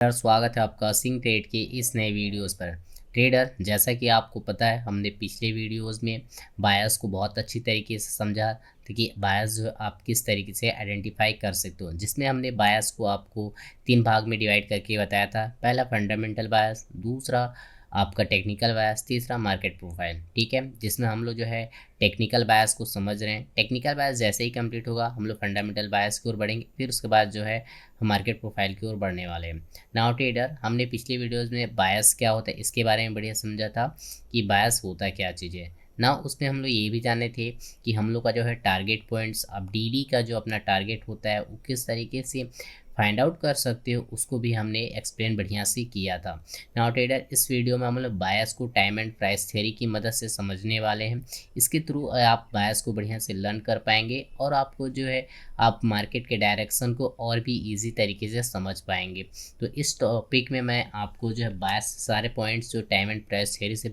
स्वागत है आपका सिंह ट्रेड के इस नए वीडियोस पर। ट्रेडर, जैसा कि आपको पता है, हमने पिछले वीडियोस में बायस को बहुत अच्छी तरीके से समझा था कि बायस जो आप किस तरीके से आइडेंटिफाई कर सकते हो, जिसमें हमने बायस को आपको 3 भाग में डिवाइड करके बताया था। पहला फंडामेंटल बायस, दूसरा आपका टेक्निकल बायस, तीसरा मार्केट प्रोफाइल। ठीक है, जिसमें हम लोग जो है टेक्निकल बायस को समझ रहे हैं। टेक्निकल बायस जैसे ही कंप्लीट होगा हम लोग फंडामेंटल बायस की ओर बढ़ेंगे, फिर उसके बाद जो है मार्केट प्रोफाइल की ओर बढ़ने वाले हैं। नाउ ट्रेडर, हमने पिछले वीडियोस में बायस क्या होता है इसके बारे में बढ़िया समझा था कि बायस होता क्या चीज़ है। ना उसमें हम लोग ये भी जाने थे कि हम लोग का जो है टारगेट पॉइंट्स, अब डीडी का जो अपना टारगेट होता है वो किस तरीके से फाइंड आउट कर सकते हो, उसको भी हमने एक्सप्लेन बढ़िया से किया था। नाउ ट्रेडर, इस वीडियो में हम लोग बायस को टाइम एंड प्राइस थ्योरी की मदद से समझने वाले हैं। इसके थ्रू आप बायस को बढ़िया से लर्न कर पाएंगे और आपको जो है आप मार्केट के डायरेक्शन को और भी इजी तरीके से समझ पाएंगे। तो इस टॉपिक में मैं आपको जो है बायस सारे पॉइंट्स जो टाइम एंड प्राइस थ्योरी से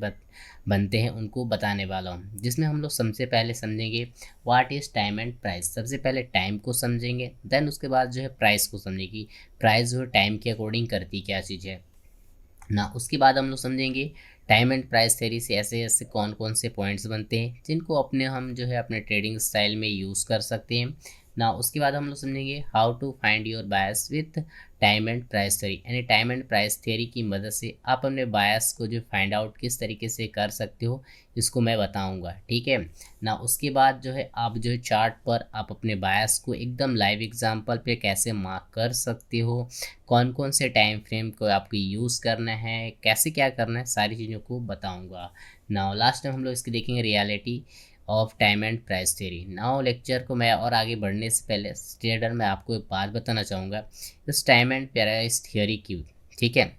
बनते हैं उनको बताने वाला हूँ, जिसमें हम लोग सबसे पहले समझेंगे what is time and price. सबसे पहले टाइम को समझेंगे, देन उसके बाद जो है प्राइस को समझेंगे कि प्राइस जो है टाइम के अकॉर्डिंग करती क्या चीज़ है ना। उसके बाद हम लोग समझेंगे टाइम एंड प्राइस थ्योरी से ऐसे ऐसे कौन कौन से पॉइंट्स बनते हैं जिनको अपने हम जो है अपने ट्रेडिंग स्टाइल में यूज़ कर सकते हैं ना। उसके बाद हम लोग समझेंगे how to find your bias with time and price theory, यानी टाइम एंड प्राइस थ्योरी की मदद से आप अपने बायस को जो फाइंड आउट किस तरीके से कर सकते हो, इसको मैं बताऊंगा। ठीक है ना। उसके बाद जो है आप जो है चार्ट पर आप अपने बायस को एकदम लाइव एग्जांपल पे कैसे मार्क कर सकते हो, कौन कौन से टाइम फ्रेम को आपको यूज़ करना है, कैसे क्या करना है, सारी चीज़ों को बताऊंगा। नाउ लास्ट टाइम हम लोग इसकी देखेंगे reality of time and price theory. Now lecture को मैं और आगे बढ़ने से पहले ट्रेडर मैं आपको एक बात बताना चाहूँगा इस टाइम एंड प्राइस थ्योरी की। ठीक है,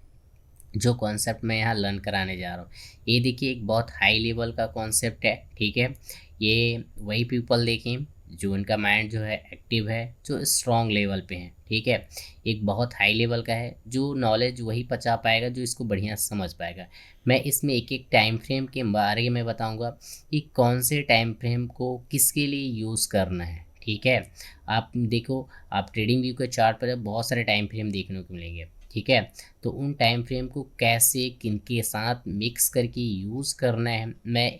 जो कॉन्सेप्ट मैं यहाँ लर्न कराने जा रहा हूँ, ये देखिए एक बहुत हाई लेवल का कॉन्सेप्ट है। ठीक है, ये वही पीपल देखें जो उनका माइंड जो है एक्टिव है, जो स्ट्रॉन्ग लेवल पे है। ठीक है, एक बहुत हाई लेवल का है, जो नॉलेज वही पचा पाएगा जो इसको बढ़िया समझ पाएगा। मैं इसमें एक एक टाइम फ्रेम के बारे में बताऊंगा कि कौन से टाइम फ्रेम को किसके लिए यूज़ करना है। ठीक है, आप देखो, आप ट्रेडिंग व्यू के चार्ट पर बहुत सारे टाइम फ्रेम देखने को मिलेंगे। ठीक है, तो उन टाइम फ्रेम को कैसे किनके साथ मिक्स करके यूज़ करना है मैं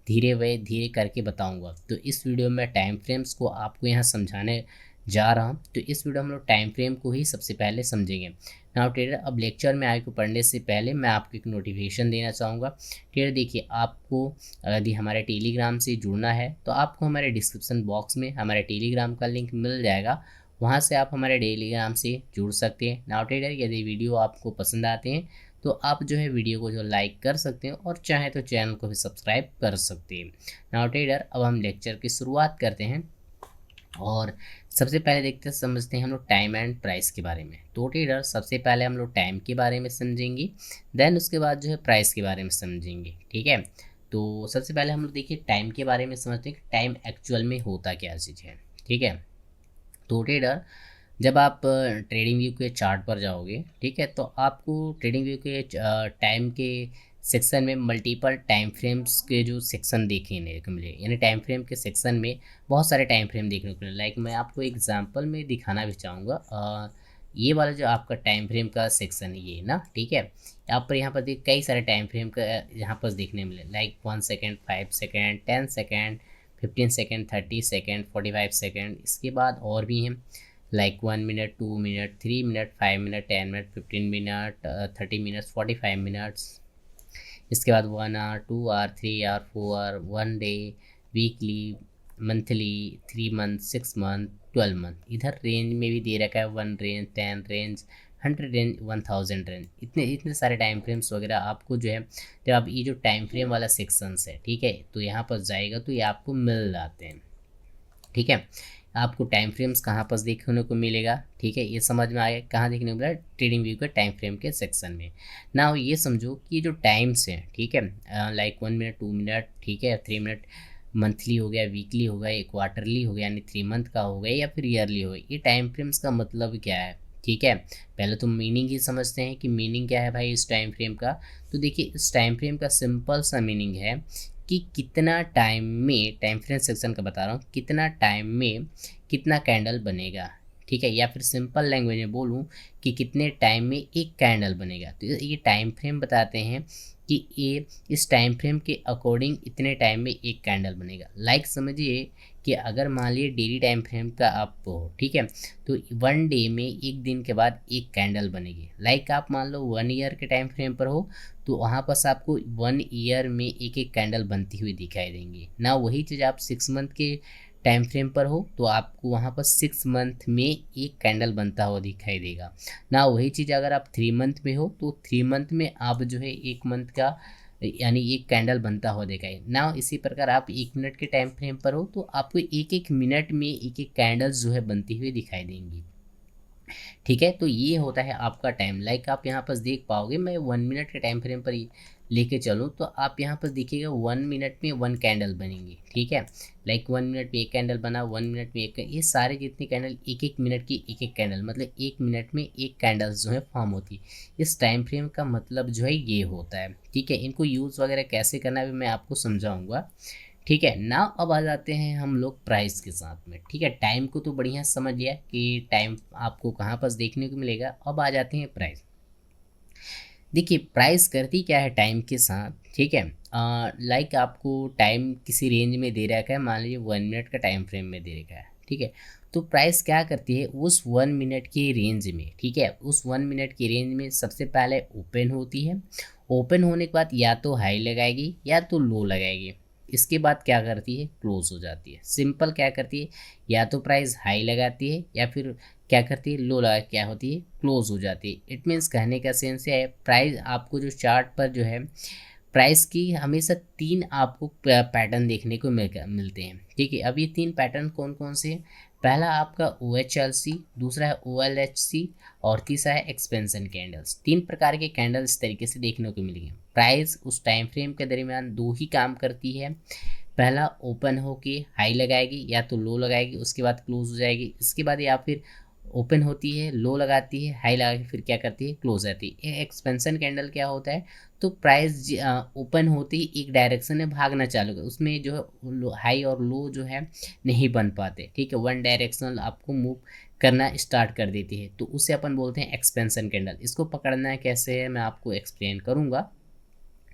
धीरे करके बताऊंगा। तो इस वीडियो में टाइम फ्रेम्स को आपको यहाँ समझाने जा रहा हूँ। तो इस वीडियो में हम लोग टाइम फ्रेम को ही सबसे पहले समझेंगे। नाउ ट्रेडर, अब लेक्चर में आगे को पढ़ने से पहले मैं आपको एक नोटिफिकेशन देना चाहूँगा। ट्रेडर देखिए, आपको यदि हमारे टेलीग्राम से जुड़ना है तो आपको हमारे डिस्क्रिप्शन बॉक्स में हमारे टेलीग्राम का लिंक मिल जाएगा, वहाँ से आप हमारे टेलीग्राम से जुड़ सकते हैं। नाउ ट्रेडर, यदि वीडियो आपको पसंद आते हैं तो आप जो है वीडियो को जो लाइक कर सकते हैं और चाहे तो चैनल को भी सब्सक्राइब कर सकते हैं। नाउ ट्रेडर, अब हम लेक्चर की शुरुआत करते हैं और सबसे पहले देखते समझते हैं हम लोग टाइम एंड प्राइस के बारे में। तो ट्रेडर, सबसे पहले हम लोग टाइम के बारे में समझेंगे, देन उसके बाद जो है प्राइस के बारे में समझेंगे। ठीक है, तो सबसे पहले हम लोग देखिए टाइम के बारे में समझते हैं कि टाइम एक्चुअल में होता क्या चीज़ है। ठीक है, तो ट्रेडर, जब आप ट्रेडिंग व्यू के चार्ट पर जाओगे, ठीक है, तो आपको ट्रेडिंग व्यू के टाइम के सेक्शन में मल्टीपल टाइम फ्रेम्स के जो सेक्शन देखने को मिले, यानी टाइम फ्रेम के सेक्शन में बहुत सारे टाइम फ्रेम देखने को मिले। लाइक मैं आपको एग्जांपल में दिखाना भी चाहूँगा। ये वाला जो आपका टाइम फ्रेम का सेक्शन है ये ना, ठीक है, यहाँ पर देख कई सारे टाइम फ्रेम का यहाँ पर देखने मिले, like 1 second, 5 second, 10 second, 15 second, 30 second, 45 second. इसके बाद और भी हैं like 1 minute, 2 minute, 3 minute, 5 minute, 10 minute, 15 minute, 30 minutes, 45 minutes. इसके बाद 1 hour, 2 hour, 3 hour, 4 hour, 1 day, weekly, monthly, 3 month, 6 month, 12 month. इधर रेंज में भी दे रखा है 1 रेंज, 10 रेंज, 100 रेंज, 1000 रेंज। इतने इतने सारे टाइम फ्रेम्स वगैरह आपको जो है, जब आप ये जो टाइम फ्रेम वाला सेक्शंस है, ठीक है, तो यहाँ पर जाएगा तो ये आपको मिल जाते हैं। ठीक है, आपको टाइम फ्रेम्स कहाँ पर देखने को मिलेगा, ठीक है, ये समझ में आ गया कहाँ देखने को मिला, ट्रेडिंग व्यू के टाइम फ्रेम के सेक्शन में। ना ये समझो कि जो टाइम्स हैं, ठीक है, लाइक 1 मिनट, 2 मिनट, ठीक है, 3 मिनट, मंथली हो गया, वीकली हो गया, क्वार्टरली हो गया, यानी 3 मंथ का हो गया, या फिर ईयरली हो गया। ये टाइम फ्रेम्स का मतलब क्या है, ठीक है, पहले तो मीनिंग ही समझते हैं कि मीनिंग क्या है भाई इस टाइम फ्रेम का। तो देखिए, इस टाइम फ्रेम का सिंपल सा मीनिंग है कि कितना टाइम में, टाइम फ्रेम सेक्शन का बता रहा हूँ, कितना टाइम में कितना कैंडल बनेगा। ठीक है, या फिर सिंपल लैंग्वेज में बोलूँ कि कितने टाइम में एक कैंडल बनेगा। तो ये टाइम फ्रेम बताते हैं कि ये इस टाइम फ्रेम के अकॉर्डिंग इतने टाइम में एक कैंडल बनेगा। लाइक समझिए कि अगर मान लीजिए डेली टाइम फ्रेम का आप हो, ठीक है, तो 1 डे में एक दिन के बाद एक कैंडल बनेगी। लाइक आप मान लो 1 ईयर के टाइम फ्रेम पर हो तो वहाँ पर आपको 1 ईयर में एक एक कैंडल बनती हुई दिखाई देंगी ना। वही चीज़ आप 6 मंथ के टाइम फ्रेम पर हो तो आपको वहाँ पर 6 मंथ में एक कैंडल बनता हुआ दिखाई देगा ना। वही चीज़ अगर आप 3 मंथ में हो तो 3 मंथ में आप जो है 1 मंथ का यानी एक कैंडल बनता हुआ दिखाई ना। इसी प्रकार आप 1 मिनट के टाइम फ्रेम पर हो तो आपको एक एक मिनट में एक एक कैंडल्स जो है बनती हुई दिखाई देंगी। ठीक है, तो ये होता है आपका टाइम। लाइक आप यहाँ पर देख पाओगे, मैं 1 मिनट के टाइम फ्रेम पर लेके चलूँ तो आप यहाँ पर देखिएगा 1 मिनट में 1 कैंडल बनेंगी। ठीक है, लाइक 1 मिनट में एक कैंडल बना, 1 मिनट में एक, ये सारे जितनी कैंडल एक एक मिनट की एक एक कैंडल, मतलब 1 मिनट में एक कैंडल्स जो है फॉर्म होती है। इस टाइम फ्रेम का मतलब जो है ये होता है। ठीक है, इनको यूज़ वगैरह कैसे करना है मैं आपको समझाऊंगा। ठीक है ना। अब आ जाते हैं हम लोग प्राइस के साथ में। ठीक है, टाइम को तो बढ़िया समझ लिया कि टाइम आपको कहाँ पर देखने को मिलेगा। अब आ जाते हैं प्राइस। देखिए प्राइस करती क्या है टाइम के साथ। ठीक है, लाइक आपको टाइम किसी रेंज में दे रखा है, मान लीजिए 1 मिनट का टाइम फ्रेम में दे रखा है। ठीक है, तो प्राइस क्या करती है उस 1 मिनट की रेंज में। ठीक है, उस 1 मिनट की रेंज में सबसे पहले ओपन होती है। ओपन होने के बाद या तो हाई लगाएगी या तो लो लगाएगी। इसके बाद क्या करती है क्लोज हो जाती है। सिंपल क्या करती है, या तो प्राइस हाई लगाती है या फिर क्या करती है लो लगा क्या होती है क्लोज हो जाती है। इट मीन्स कहने का सेंस है प्राइस आपको जो चार्ट पर जो है प्राइस की हमेशा 3 आपको पैटर्न देखने को मिलते हैं। ठीक है, अब ये 3 पैटर्न कौन कौन से हैं। पहला आपका OHLC, दूसरा है OLHC और तीसरा है एक्सपेंशन कैंडल्स। 3 प्रकार के कैंडल इस तरीके से देखने को मिलेंगे। प्राइस उस टाइम फ्रेम के दरमियान 2 ही काम करती है। पहला ओपन होके हाई लगाएगी या तो लो लगाएगी, उसके बाद क्लोज हो जाएगी। इसके बाद या फिर ओपन होती है, लो लगाती है, हाई लगा के फिर क्या करती है क्लोज जाती है। एक्सपेंशन कैंडल क्या होता है, तो प्राइस ओपन होते ही एक डायरेक्शन में भागना चालू कर, उसमें जो है हाई और लो जो है नहीं बन पाते। ठीक है, वन डायरेक्शनल आपको मूव करना स्टार्ट कर देती है, तो उसे अपन बोलते हैं एक्सपेंशन कैंडल। इसको पकड़ना है कैसे है मैं आपको एक्सप्लेन करूँगा।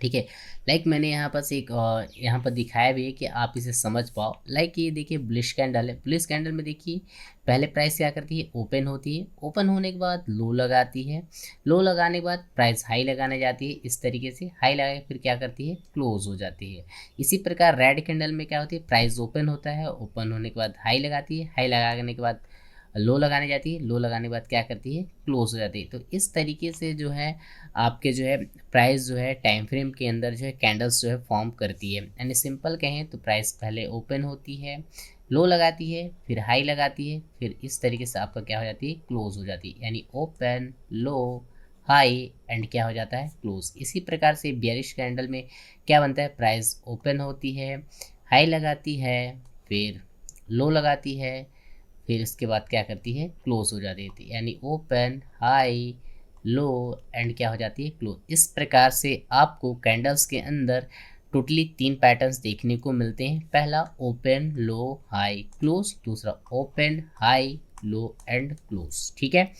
ठीक है, लाइक मैंने यहाँ पर एक यहाँ पर दिखाया भी है कि आप इसे समझ पाओ। लाइक ये देखिए बुलिश कैंडल है। बुलिश कैंडल में देखिए पहले प्राइस क्या करती है ओपन होती है, ओपन होने के बाद लो लगाती है, लो लगाने के बाद प्राइस हाई लगाने जाती है। इस तरीके से हाई लगा के फिर क्या करती है क्लोज हो जाती है। इसी प्रकार रेड कैंडल में क्या होती है प्राइस ओपन होता है, ओपन होने के बाद हाई लगाती है, हाई लगाने के बाद लो लगाने जाती है, लो लगाने के बाद क्या करती है क्लोज हो जाती है। तो इस तरीके से जो है आपके जो है प्राइस जो है टाइम फ्रेम के अंदर जो है कैंडल्स जो है फॉर्म करती है। यानी सिंपल कहें तो प्राइस पहले ओपन होती है, लो लगाती है, फिर हाई लगाती है, फिर इस तरीके से आपका क्या हो जाती है क्लोज हो जाती है। यानी ओपन लो हाई एंड क्या हो जाता है क्लोज। इसी प्रकार से बेयरिश कैंडल में क्या बनता है प्राइस ओपन होती है, हाई लगाती है, फिर लो लगाती है, फिर इसके बाद क्या करती है क्लोज हो जाती है। यानी ओपन हाई लो एंड क्या हो जाती है क्लोज। इस प्रकार से आपको कैंडल्स के अंदर टोटली 3 पैटर्न्स देखने को मिलते हैं। पहला ओपन लो हाई क्लोज, दूसरा open high low and close. ठीक है,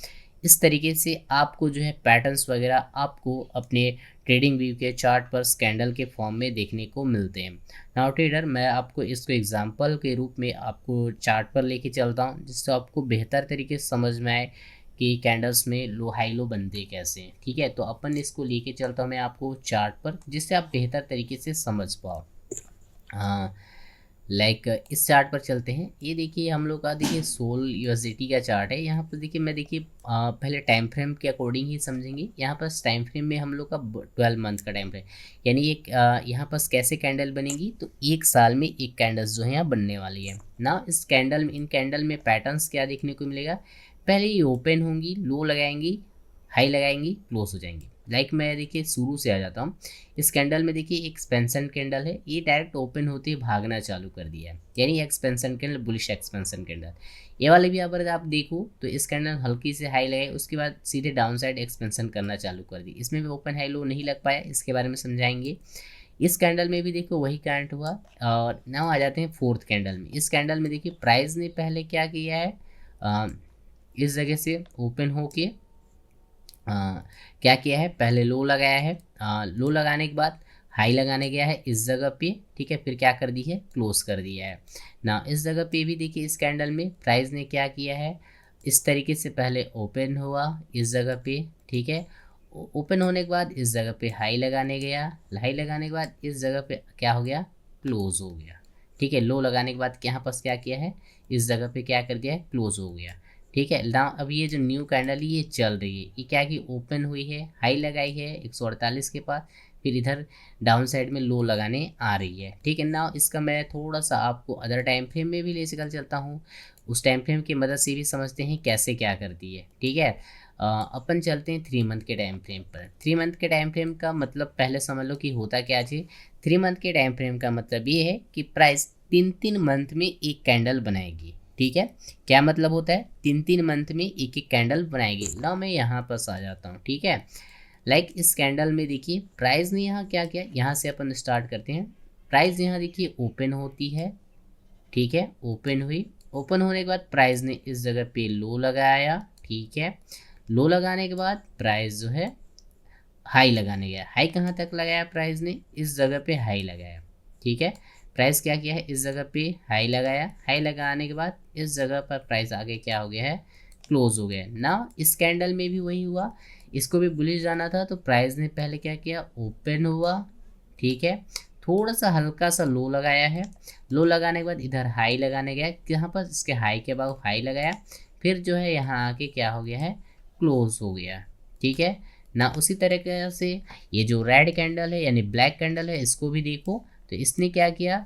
इस तरीके से आपको जो है पैटर्न्स वगैरह आपको अपने ट्रेडिंग व्यू के चार्ट पर कैंडल के फॉर्म में देखने को मिलते हैं। नाउ ट्रेडर मैं आपको इसको एग्जांपल के रूप में आपको चार्ट पर लेके चलता हूं, जिससे आपको बेहतर तरीके से समझ में आए कि कैंडल्स में लो हाई लो बनते कैसे हैं। ठीक है, तो अपन इसको लेके चलता हूं मैं आपको चार्ट पर, जिससे आप बेहतर तरीके से समझ पाओ। हाँ, लाइक इस चार्ट पर चलते हैं। ये देखिए हम लोग का देखिए सोल यूएसडीटी का चार्ट है। यहाँ पर देखिए मैं देखिए पहले टाइम फ्रेम के अकॉर्डिंग ही समझेंगे। यहाँ पर टाइम फ्रेम में हम लोग का 12 मंथ का टाइम फ्रेम, यानी एक यहाँ पर कैसे कैंडल बनेगी तो 1 साल में एक कैंडल्स जो है यहाँ बनने वाली है ना। इस कैंडल में इन कैंडल में पैटर्न्स क्या देखने को मिलेगा, पहले ये ओपन होंगी, लो लगाएंगी, हाई लगाएंगी, क्लोज हो जाएंगी। लाइक मैं देखिए शुरू से आ जाता हूँ। इस कैंडल में देखिए एक्सपेंशन कैंडल है, ये डायरेक्ट ओपन होते ही भागना चालू कर दिया है, यानी expansion candle bullish expansion candle. ये वाले भी अगर आप देखो तो इस कैंडल हल्की से हाई लगाए, उसके बाद सीधे डाउन साइड एक्सपेंशन करना चालू कर दी। इसमें भी ओपन हाई लो नहीं लग पाया, इसके बारे में समझाएंगे। इस कैंडल में भी देखो वही करंट हुआ। और नाउ आ जाते हैं फोर्थ कैंडल में। इस कैंडल में देखिए प्राइस ने पहले क्या किया है, इस जगह से ओपन होके क्या किया है, पहले लो लगाया है, लो लगाने के बाद हाई लगाने गया है इस जगह पे, ठीक है, फिर क्या कर दी है, क्लोज कर दिया है ना। इस जगह पे भी देखिए इस कैंडल में प्राइस ने क्या किया है, इस तरीके से पहले ओपन हुआ इस जगह पे, ठीक है, ओपन होने के बाद इस जगह पे हाई लगाने गया, हाई लगाने के बाद इस जगह पे क्या हो गया, क्लोज हो गया, ठीक है। लो लगाने के बाद यहाँ पास क्या किया है, इस जगह पे क्या कर दिया है, क्लोज हो गया, ठीक है। ना अब ये जो न्यू कैंडल ये चल रही है, ये क्या की ओपन हुई है, हाई लगाई है 148 के पास, फिर इधर डाउन साइड में लो लगाने आ रही है, ठीक है ना। इसका मैं थोड़ा सा आपको अदर टाइम फ्रेम में भी ले कर चलता हूँ, उस टाइम फ्रेम की मदद से भी समझते हैं कैसे क्या करती है, ठीक है। अपन चलते हैं 3 मंथ के टाइम फ्रेम पर। 3 मंथ के टाइम फ्रेम का मतलब पहले समझ लो कि होता क्या जी। 3 मंथ के टाइम फ्रेम का मतलब ये है कि प्राइस 3 मंथ में एक कैंडल बनाएगी, ठीक है। क्या मतलब होता है, 3 मंथ में एक कैंडल बनाएगी ना। मैं यहाँ पर आ जाता हूँ, ठीक है। इस कैंडल में देखिए प्राइस ने यहाँ क्या किया, यहाँ से अपन स्टार्ट करते हैं। प्राइस यहाँ देखिए ओपन होती है, ठीक है, ओपन हुई, ओपन होने के बाद प्राइस ने इस जगह पे लो लगाया, ठीक है। लो लगाने के बाद प्राइस जो है हाई लगाने गया, हाई कहाँ तक लगाया प्राइस ने, इस जगह पे हाई लगाया, ठीक है। प्राइस क्या किया है, इस जगह पे हाई लगाया, हाई लगाने के बाद इस जगह पर प्राइस आगे क्या हो गया है, क्लोज हो गया ना। इस कैंडल में भी वही हुआ, इसको भी बुलिश जाना था तो प्राइस ने पहले क्या किया, ओपन हुआ, ठीक है, थोड़ा सा हल्का सा लो लगाया है, लो लगाने के बाद इधर हाई लगाने गया, यहाँ पर इसके हाई के बाद हाई लगाया, फिर जो है यहाँ आके क्या हो गया है, क्लोज हो गया, ठीक है ना। उसी तरीके से ये जो रेड कैंडल है यानी ब्लैक कैंडल है, इसको भी देखो तो इसने क्या किया,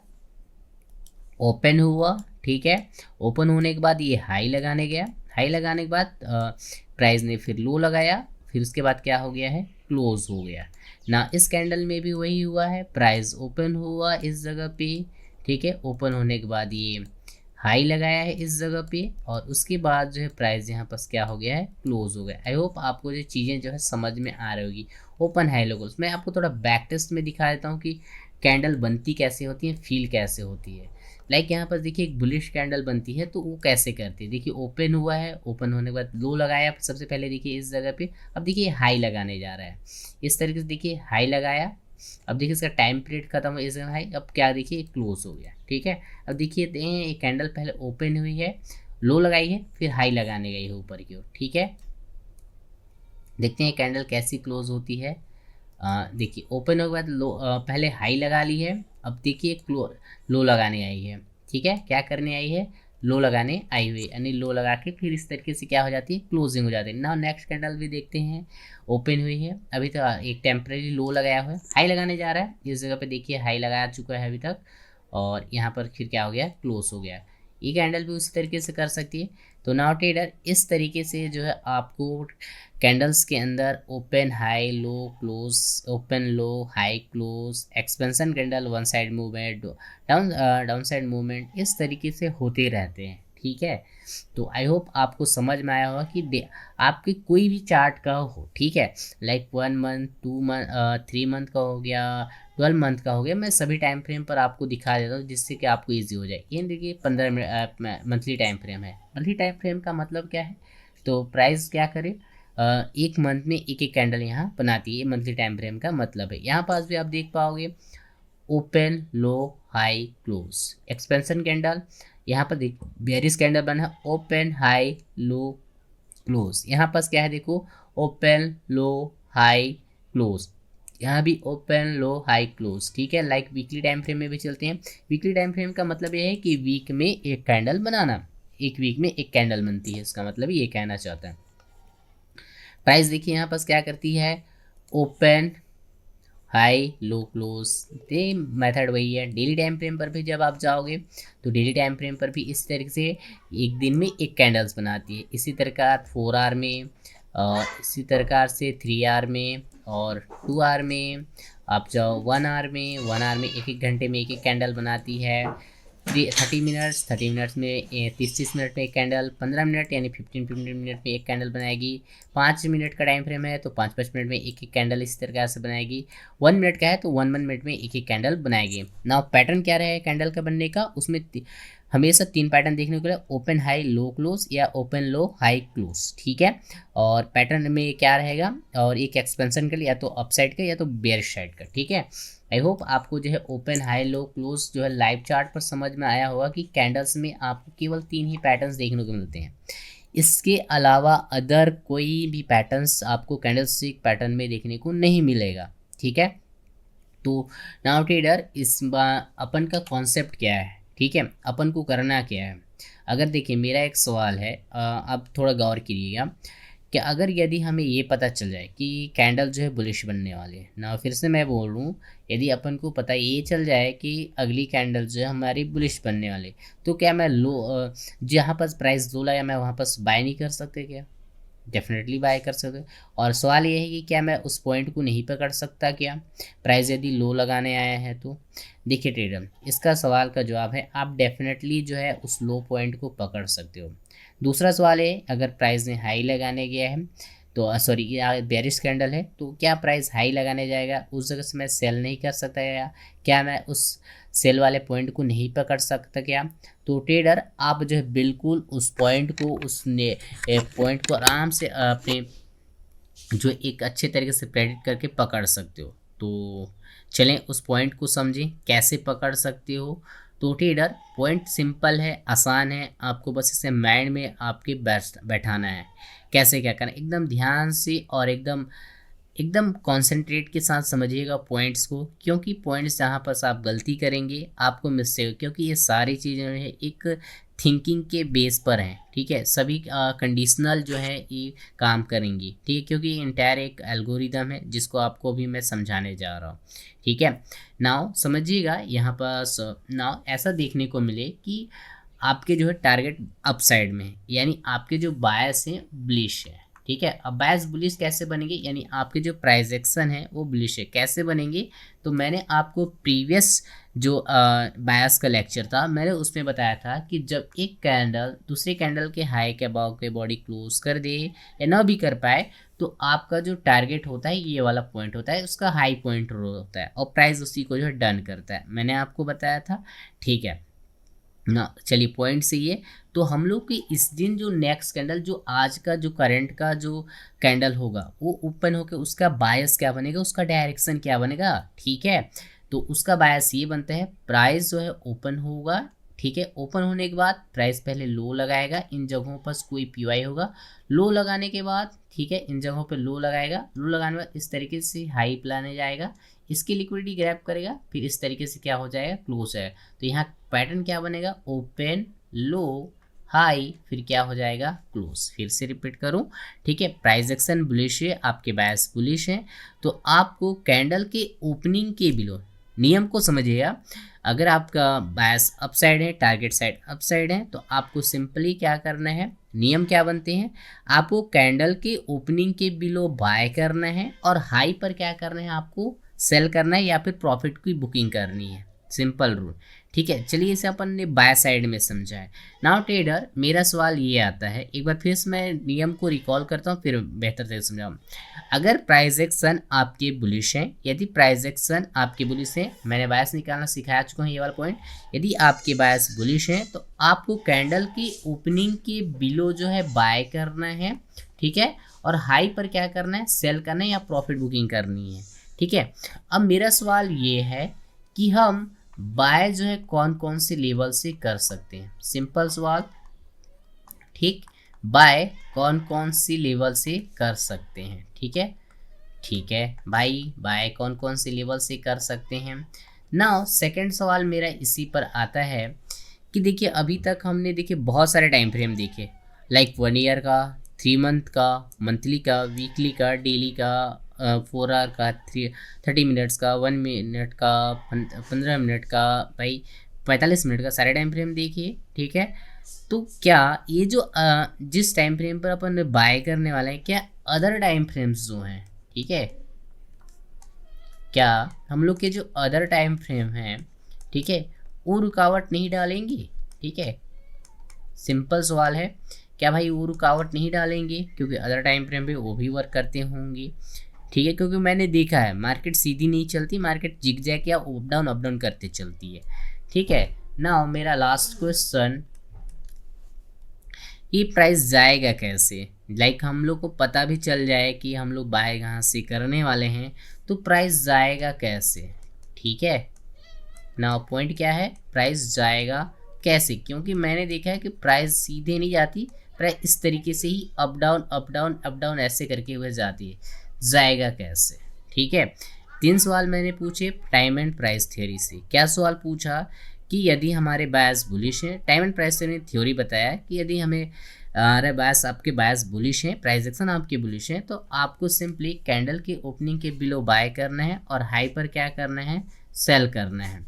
ओपन हुआ, ठीक है, ओपन होने के बाद ये हाई लगाने गया, हाई लगाने के बाद प्राइस ने फिर लो लगाया, फिर उसके बाद क्या हो गया है, क्लोज हो गया ना। इस कैंडल में भी वही हुआ है, प्राइस ओपन हुआ इस जगह पे, ठीक है, ओपन होने के बाद ये हाई लगाया है इस जगह पे, और उसके बाद जो है प्राइस यहाँ पर क्या हो गया है, क्लोज हो गया। आई होप आपको जो चीज़ें जो है समझ में आ रही होगी। ओपन हाई लोगोस मैं आपको थोड़ा बैक टेस्ट में दिखा देता हूँ कि कैंडल बनती कैसे होती है, फील कैसे होती है। यहाँ पर देखिए एक बुलिश कैंडल बनती है तो वो कैसे करती है, देखिए ओपन हुआ है, ओपन होने के बाद लो लगाया सबसे पहले देखिए इस जगह पे, अब देखिए हाई लगाने जा रहा है इस तरीके से, देखिए हाई लगाया, अब देखिए इसका टाइम पीरियड खत्म हो इस हाई, अब क्या देखिए क्लोज हो गया, ठीक है। अब देखिए एक कैंडल पहले ओपन हुई है, लो लगाई है, फिर हाई लगाने गई है ऊपर की ओर, ठीक है। देखते हैं कैंडल कैसी क्लोज होती है। देखिए ओपन होने के बाद लो, पहले हाई लगा ली है, अब देखिए लो लगाने आई है, ठीक है, क्या करने आई है, लो लगाने आई हुई, यानी लो लगा के फिर इस तरीके से क्या हो जाती है, क्लोजिंग हो जाती है ना। नेक्स्ट कैंडल भी देखते हैं, ओपन हुई है, अभी तो एक टेम्परेरी लो लगाया हुआ है, हाई लगाने जा रहा है, इस जगह पे देखिए हाई लगा चुका है अभी तक, और यहाँ पर फिर क्या हो गया, क्लोज हो गया। ये कैंडल भी उसी तरीके से कर सकती है। तो नाउ ट्रेडर इस तरीके से जो है आपको कैंडल्स के अंदर open high low close, open लो high close, expansion candle, one side movement, down side movement, इस तरीके से होते रहते हैं, ठीक है। तो आई होप आपको समझ में आया होगा कि आपके कोई भी चार्ट का हो, ठीक है, 1 मंथ 2 मंथ 3 मंथ का हो गया, 12 मंथ का हो गया, मैं सभी टाइम फ्रेम पर आपको दिखा देता हूँ जिससे कि आपको ईजी हो जाए। ये देखिए 15 मंथली टाइम फ्रेम है। मंथली टाइम फ्रेम का मतलब क्या है, तो प्राइस क्या करे, एक मंथ में एक एक कैंडल यहाँ बनाती है, मंथली टाइम फ्रेम का मतलब है। यहाँ पास भी आप देख पाओगे ओपन लो हाई क्लोज, एक्सपेंशन कैंडल, यहाँ पर देख बेरिश कैंडल बना है, ओपन हाई लो क्लोज, यहाँ पास क्या है देखो ओपन लो हाई क्लोज, यहाँ भी ओपन लो हाई क्लोज, ठीक है। वीकली टाइम फ्रेम में भी चलते हैं। वीकली टाइम फ्रेम का मतलब ये है कि वीक में एक कैंडल बनाना, एक वीक में एक कैंडल बनती है, इसका मतलब ये कहना चाहता है। प्राइस देखिए यहाँ पास क्या करती है, ओपन हाई लो क्लोज, ये मेथड वही है। डेली टाइम फ्रेम पर भी जब आप जाओगे तो डेली टाइम फ्रेम पर भी इस तरीके से एक दिन में एक कैंडल्स बनाती है। इसी तरह 4 आवर में, इसी तरह से 3 आवर में, और 2 आवर में आप जाओ, 1 आवर में, 1 आवर में एक एक घंटे में एक एक कैंडल बनाती है। 30 मिनट्स में 30 मिनट में एक कैंडल, 15 मिनट यानी 15 मिनट में एक कैंडल बनाएगी। 5 मिनट का टाइम फ्रेम है तो 5 मिनट में एक एक कैंडल इस तरह से बनाएगी। 1 मिनट का है तो 1 मिनट में एक एक कैंडल बनाएगी ना। पैटर्न क्या रहे कैंडल का बनने का, उसमें हमेशा 3 पैटर्न देखने को मिले, ओपन हाई लो क्लोज या ओपन लो हाई क्लोज, ठीक है। और पैटर्न में क्या रहेगा, और एक एक्सपेंशन के लिए या तो अपसाइड का या तो बेयरिश साइड का, ठीक है। आई होप आपको जो है ओपन हाई लो क्लोज जो है लाइव चार्ट पर समझ में आया होगा कि कैंडल्स में आपको केवल 3 ही पैटर्न्स देखने को मिलते हैं। इसके अलावा अदर कोई भी पैटर्न्स आपको कैंडलस्टिक पैटर्न में देखने को नहीं मिलेगा, ठीक है। तो नाउ ट्रेडर इस अपन का कॉन्सेप्ट क्या है, ठीक है, अपन को करना क्या है। अगर देखिए मेरा एक सवाल है, आप थोड़ा गौर कीजिएगा कि अगर यदि हमें ये पता चल जाए कि कैंडल जो है बुलिश बनने वाले हैं ना, फिर से मैं बोल रहा हूँ, यदि अपन को पता ये चल जाए कि अगली कैंडल जो है हमारी बुलिश बनने वाली, तो क्या मैं जहाँ पर प्राइस लो लगा मैं वहाँ पर बाय नहीं कर सकते क्या? डेफिनेटली बाय कर सकते हो। और सवाल ये है कि क्या मैं उस पॉइंट को नहीं पकड़ सकता क्या, प्राइस यदि लो लगाने आया है तो? देखिए ट्रेडर, इसका सवाल का जवाब है आप डेफिनेटली जो है उस लो पॉइंट को पकड़ सकते हो। दूसरा सवाल है, अगर प्राइस ने हाई लगाने गया है तो सॉरी बेरिश कैंडल है, तो क्या प्राइस हाई लगाने जाएगा उस जगह से मैं सेल नहीं कर सकता, या क्या मैं उस सेल वाले पॉइंट को नहीं पकड़ सकता क्या? तो ट्रेडर आप जो है बिल्कुल उस पॉइंट को पॉइंट को आराम से अपने जो एक अच्छे तरीके से प्रेडिक्ट करके पकड़ सकते हो। तो चलें उस पॉइंट को समझें कैसे पकड़ सकते हो। तो ट्रेडर पॉइंट सिंपल है, आसान है, आपको बस इसे माइंड में आपके बैठाना है। कैसे क्या करना, एकदम ध्यान से और एकदम एकदम कंसंट्रेट के साथ समझिएगा पॉइंट्स को, क्योंकि पॉइंट्स जहाँ पर आप गलती करेंगे आपको मिस्टेक, क्योंकि ये सारी चीज़ें जो है एक थिंकिंग के बेस पर हैं, ठीक है। सभी कंडीशनल जो है ये काम करेंगी, ठीक है, क्योंकि इंटायर एक एल्गोरिदम है जिसको आपको भी मैं समझाने जा रहा हूँ, ठीक है। नाउ समझिएगा यहाँ पर, नाउ ऐसा देखने को मिले कि आपके जो है टारगेट अपसाइड में है, यानी आपके जो बायस हैं बुलिश है, ठीक है। अब बायस बुलिश कैसे बनेंगे, यानी आपके जो प्राइस एक्शन है वो बुलिश है, कैसे बनेंगे? तो मैंने आपको प्रीवियस जो बायस का लेक्चर था मैंने उसमें बताया था कि जब एक कैंडल दूसरे कैंडल के हाई के अबाव के बॉडी क्लोज कर दे या ना भी कर पाए, तो आपका जो टारगेट होता है ये वाला पॉइंट होता है, उसका हाई पॉइंट होता है और प्राइस उसी को जो है डन करता है, मैंने आपको बताया था, ठीक है ना। चलिए पॉइंट से ये, तो हम लोग की इस दिन जो नेक्स्ट कैंडल जो आज का जो करंट का जो कैंडल होगा वो ओपन होकर उसका बायस क्या बनेगा, उसका डायरेक्शन क्या बनेगा, ठीक है। तो उसका बायस ये बनता है, प्राइस जो है ओपन होगा, ठीक है। ओपन होने के बाद प्राइस पहले लो लगाएगा, इन जगहों पर कोई पीवाई होगा, लो लगाने के बाद, ठीक है, इन जगहों पर लो लगाएगा, लो लगाने के बाद इस तरीके से हाई प्लाने जाएगा, इसकी लिक्विडिटी ग्रैब करेगा, फिर इस तरीके से क्या हो जाएगा, क्लोज है। तो यहाँ पैटर्न क्या बनेगा, ओपन लो हाई, फिर क्या हो जाएगा, क्लोज। फिर से रिपीट करूं, ठीक है। प्राइस एक्शन बुलिश है, आपके बायस बुलिश है, तो आपको कैंडल के ओपनिंग के बिलो नियम को समझिएगा। अगर आपका बायस अपसाइड है, टारगेट साइड अपसाइड है, तो आपको सिंपली क्या करना है, नियम क्या बनते हैं, आपको कैंडल के ओपनिंग के बिलो बाय करना है और हाई पर क्या करना है, आपको सेल करना है या फिर प्रॉफिट की बुकिंग करनी है, सिंपल रूल, ठीक है। चलिए इसे अपन ने बाय साइड में समझा है। नाउ ट्रेडर मेरा सवाल ये आता है, एक बार फिर से मैं नियम को रिकॉल करता हूँ फिर बेहतर से समझाऊँ। अगर प्राइस एक्शन आपके बुलिश हैं, यदि प्राइस एक्शन आपके बुलिश हैं, मैंने बायस निकालना सिखाया चुका हूँ ये वाला पॉइंट, यदि आपके बायस बुलिश हैं तो आपको कैंडल की ओपनिंग के बिलो जो है बाय करना है, ठीक है, और हाई पर क्या करना है, सेल करना है या प्रॉफिट बुकिंग करनी है, ठीक है। अब मेरा सवाल ये है कि हम बाय जो है कौन कौन से लेवल से कर सकते हैं, सिंपल सवाल, ठीक, बाय कौन कौन सी लेवल से कर सकते हैं, ठीक है, ठीक है भाई, बाय कौन कौन से लेवल से कर सकते हैं। नाउ सेकंड सवाल मेरा इसी पर आता है कि देखिए अभी तक हमने देखिए बहुत सारे टाइम फ्रेम देखे, लाइक 1 ईयर का, 3 मंथ का, मंथली का, वीकली का, डेली का, 4 आवर का, 30 मिनट्स का, 1 मिनट का, 15 मिनट का, भाई 45 मिनट का, सारे टाइम फ्रेम देखिए, ठीक है। तो क्या ये जो जिस टाइम फ्रेम पर अपन बाय करने वाले हैं, क्या अदर टाइम फ्रेम्स जो हैं, ठीक है, क्या हम लोग के जो अदर टाइम फ्रेम हैं, ठीक है, वो रुकावट नहीं डालेंगे, ठीक है, सिंपल सवाल है, क्या भाई वो रुकावट नहीं डालेंगे, क्योंकि अदर टाइम फ्रेम पे वो भी वर्क करते होंगे, ठीक है, क्योंकि मैंने देखा है मार्केट सीधी नहीं चलती, मार्केट जिगजैग या अप डाउन करते चलती है, ठीक है। नाउ मेरा लास्ट क्वेश्चन, ये प्राइस जाएगा कैसे? लाइक हम लोग को पता भी चल जाए कि हम लोग बाय कहाँ से करने वाले हैं, तो प्राइस जाएगा कैसे? ठीक है, ना पॉइंट क्या है, प्राइस जाएगा कैसे? क्योंकि मैंने देखा है कि प्राइस सीधे नहीं जाती, प्राइस इस तरीके से ही up down up down up down ऐसे करके हुए जाती है। जाएगा कैसे? ठीक है, 3 सवाल मैंने पूछे टाइम एंड प्राइस थ्योरी से। क्या सवाल पूछा कि यदि हमारे बायस बुलिश हैं, टाइम एंड प्राइस थ्योरी ने थ्योरी बताया कि यदि हमें अरे बायस आपके बायस बुलिश हैं, प्राइस एक्शन आपके बुलिश हैं, तो आपको सिंपली कैंडल के ओपनिंग के बिलो बाय करना है और हाई पर क्या करना है, सेल करना है।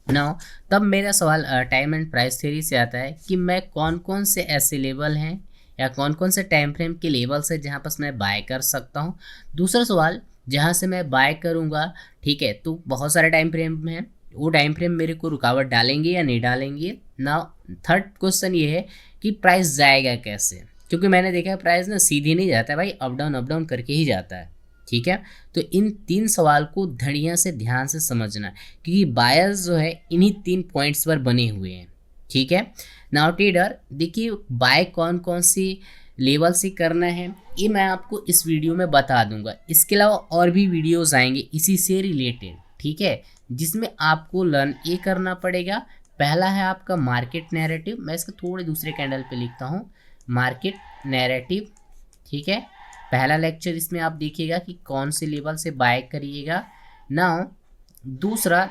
नाउ तब मेरा सवाल टाइम एंड प्राइस थ्योरी से आता है कि मैं कौन कौन से ऐसे लेवल हैं या कौन कौन से टाइम फ्रेम के लेवल्स है जहाँ पर मैं बाय कर सकता हूँ। दूसरा सवाल, जहाँ से मैं बाय करूँगा, ठीक है, तो बहुत सारे टाइम फ्रेम हैं, वो टाइम फ्रेम मेरे को रुकावट डालेंगे या नहीं डालेंगे। नाउ थर्ड क्वेश्चन ये है कि प्राइस जाएगा कैसे, क्योंकि मैंने देखा है प्राइस ना सीधे नहीं जाता है भाई, अप डाउन करके ही जाता है। ठीक है, तो इन 3 सवाल को धड़िया से ध्यान से समझना, क्योंकि बायस जो है इन्हीं 3 पॉइंट्स पर बने हुए हैं। ठीक है, नाउ ट्रेडर देखिए बाय कौन कौन सी लेवल से करना है ये मैं आपको इस वीडियो में बता दूंगा। इसके अलावा और भी वीडियोस आएंगे इसी से रिलेटेड, ठीक है, जिसमें आपको लर्न ये करना पड़ेगा। पहला है आपका मार्केट नैरेटिव, मैं इसको थोड़े दूसरे कैंडल पे लिखता हूँ, मार्केट नैरेटिव। ठीक है, पहला लेक्चर इसमें आप देखिएगा कि कौन से लेवल से बाय करिएगा। नाउ दूसरा,